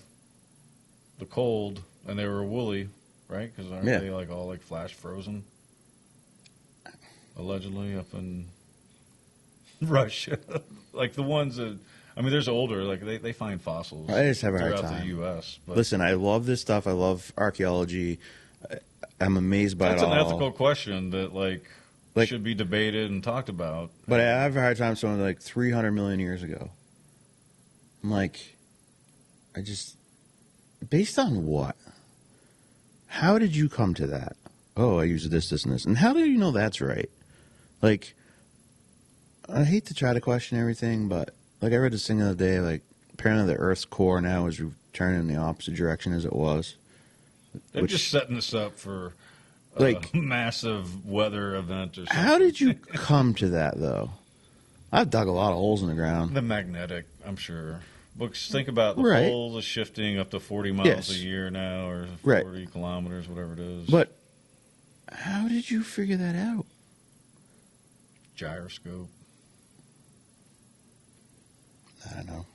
C: the cold, and they were woolly, right? Because aren't they like all like flash frozen? Allegedly up in Russia, like the ones that there's older. Like they find fossils.
B: I just have a hard
C: throughout
B: time.
C: the U.S. But
B: listen, I love this stuff. I love archaeology. I'm amazed by
C: that's
B: it all.
C: That's an ethical question that like should be debated and talked about.
B: But I have a hard time saying like 300 million years ago. I'm like, based on what? How did you come to that? Oh, I use this, and this. And how do you know that's right? Like, I hate to try to question everything, but like I read this thing the other day, like apparently the Earth's core now is turning in the opposite direction as it was.
C: They're just setting us up for like a massive weather event or something.
B: How did you come to that, though? I've dug a lot of holes in the ground.
C: The magnetic, I'm sure. Books, think about the
B: Right.
C: poles are shifting up to 40 miles
B: Yes.
C: a year now, or 40
B: Right.
C: kilometers, whatever it is.
B: But how did you figure that out?
C: Gyroscope.
B: I don't know.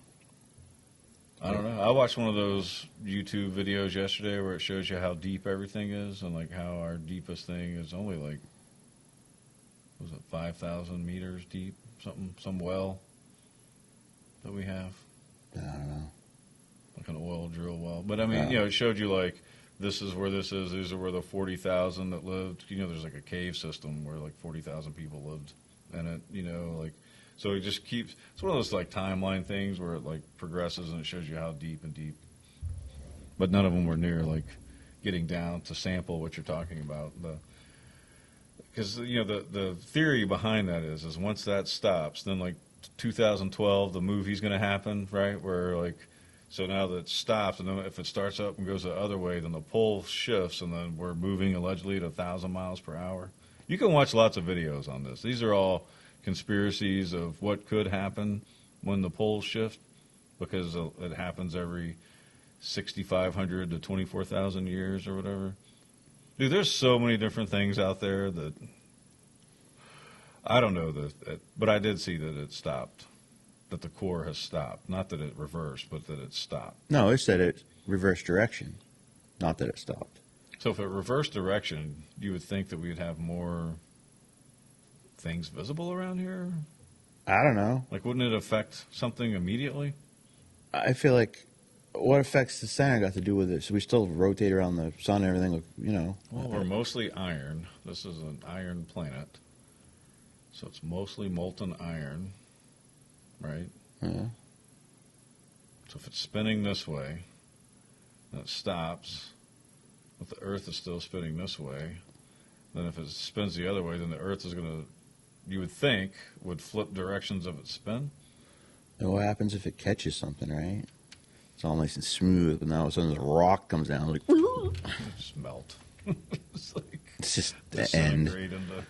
C: I don't know. I watched one of those YouTube videos yesterday where it shows you how deep everything is, and like how our deepest thing is only like, was it 5,000 meters deep? Some well that we have.
B: I don't know.
C: Like an oil drill well. But I mean, it showed you like, this is where this is. These are where the 40,000 that lived. There's like a cave system where like 40,000 people lived in it. Like, so it just keeps. It's one of those like timeline things where it like progresses and it shows you how deep and deep. But none of them were near like getting down to sample what you're talking about. Because the theory behind that is once that stops, then like 2012, the movie's going to happen, right? Where like, so now that it stops, and then if it starts up and goes the other way, then the pole shifts, and then we're moving allegedly at 1,000 miles per hour. You can watch lots of videos on this. These are all conspiracies of what could happen when the poles shift, because it happens every 6,500 to 24,000 years or whatever. Dude, there's so many different things out there that I don't know but I did see that it stopped, that the core has stopped. Not that it reversed, but that it stopped.
B: No, it said it reversed direction, not that it stopped.
C: So if it reversed direction, you would think that we'd have more things visible around here?
B: I don't know.
C: Like, wouldn't it affect something immediately?
B: I feel like what affects the center got to do with it. So we still rotate around the sun and everything,
C: Well, we're mostly iron. This is an iron planet. So it's mostly molten iron, right?
B: Yeah.
C: So if it's spinning this way, then it stops, but the Earth is still spinning this way. Then if it spins the other way, then the Earth is going to, you would think, would flip directions of its spin.
B: And what happens if it catches something, right? It's all nice and smooth, but now all of a sudden this rock comes down, like,
C: Just melt.
B: it's just the end.
C: Into,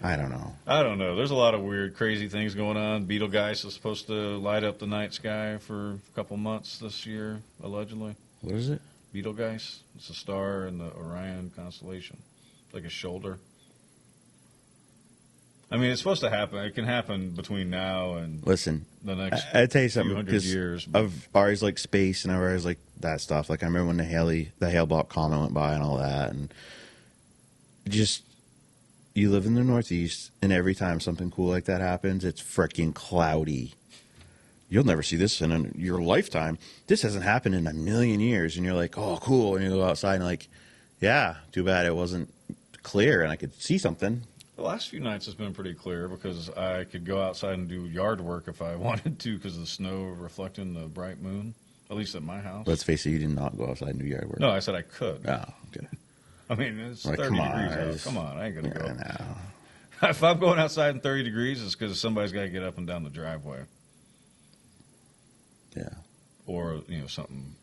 B: I don't know.
C: I don't know. There's a lot of weird, crazy things going on. Betelgeuse is supposed to light up the night sky for a couple months this year, allegedly.
B: What is it?
C: Betelgeuse. It's a star in the Orion constellation. It's like a shoulder. I mean, it's supposed to happen. It can happen between now and
B: Listen,
C: the next
B: I tell you something,
C: 200
B: because
C: years.
B: I've always liked space, and I've always liked that stuff. Like, I remember when the Hale-Bopp comet went by and all that, and just, you live in the Northeast, and every time something cool like that happens, it's freaking cloudy. You'll never see this in your lifetime. This hasn't happened in a million years, and you're like, oh, cool, and you go outside and like, yeah, too bad it wasn't clear and I could see something.
C: The last few nights has been pretty clear because I could go outside and do yard work if I wanted to because of the snow reflecting the bright moon, at least at my house.
B: Let's face it, you did not go outside and do yard work.
C: No, I said I could.
B: Oh, okay.
C: I mean, it's
B: Like,
C: 30
B: come on,
C: degrees out. Come on, I ain't going to go.
B: No.
C: If I'm going outside in 30 degrees, it's because somebody's got to get up and down the driveway.
B: Yeah.
C: Or, something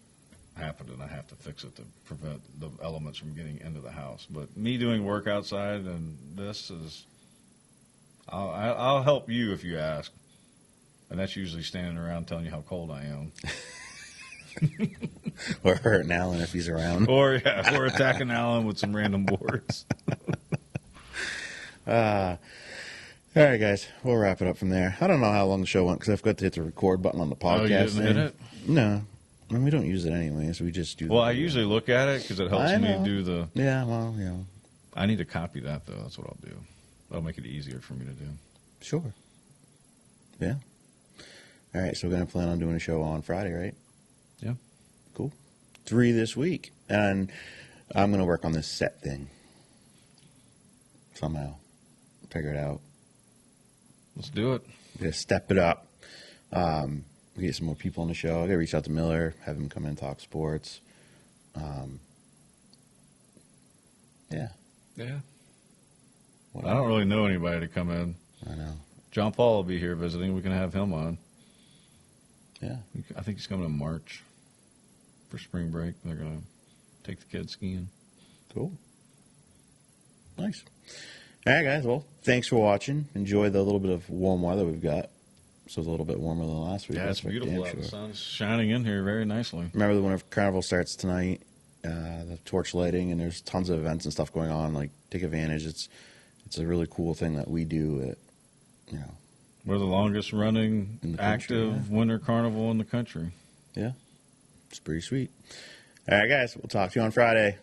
C: happened and I have to fix it to prevent the elements from getting into the house. But me doing work outside and this is, I'll help you if you ask. And that's usually standing around telling you how cold I am.
B: Or hurting Alan if he's around.
C: Or attacking Alan with some random boards.
B: All right, guys. We'll wrap it up from there. I don't know how long the show went because I forgot to hit the record button on the podcast.
C: Oh, you didn't hit it?
B: No. I mean, we don't use it anyway, so we just do.
C: Well, I usually look at it because it helps me do the.
B: Yeah, well, yeah.
C: I need to copy that though. That's what I'll do. That'll make it easier for me to do.
B: Sure. Yeah. All right, so we're gonna plan on doing a show on Friday, right?
C: Yeah.
B: Cool. 3 this week, and I'm gonna work on this set thing somehow. Figure it out.
C: Let's do it.
B: We're gonna step it up. We get some more people on the show. I gotta reach out to Miller, have him come in and talk sports. Yeah.
C: Yeah.
B: What
C: I don't really know anybody to come in.
B: I know.
C: John Paul will be here visiting. We can have him on.
B: Yeah.
C: I think he's coming in March for spring break. They're going to take the kids skiing.
B: Cool. Nice. All right, guys. Well, thanks for watching. Enjoy the little bit of warm weather we've got. so it's a little bit warmer than last week.
C: Yeah, it's
B: for
C: beautiful
B: damn
C: out. The
B: sure.
C: sun's shining in here very nicely.
B: Remember when Carnival starts tonight, the torch lighting, and there's tons of events and stuff going on. Like, take advantage. It's a really cool thing that we do.
C: We're the longest running
B: In the country,
C: active winter carnival in the country.
B: Yeah, it's pretty sweet. All right, guys, we'll talk to you on Friday.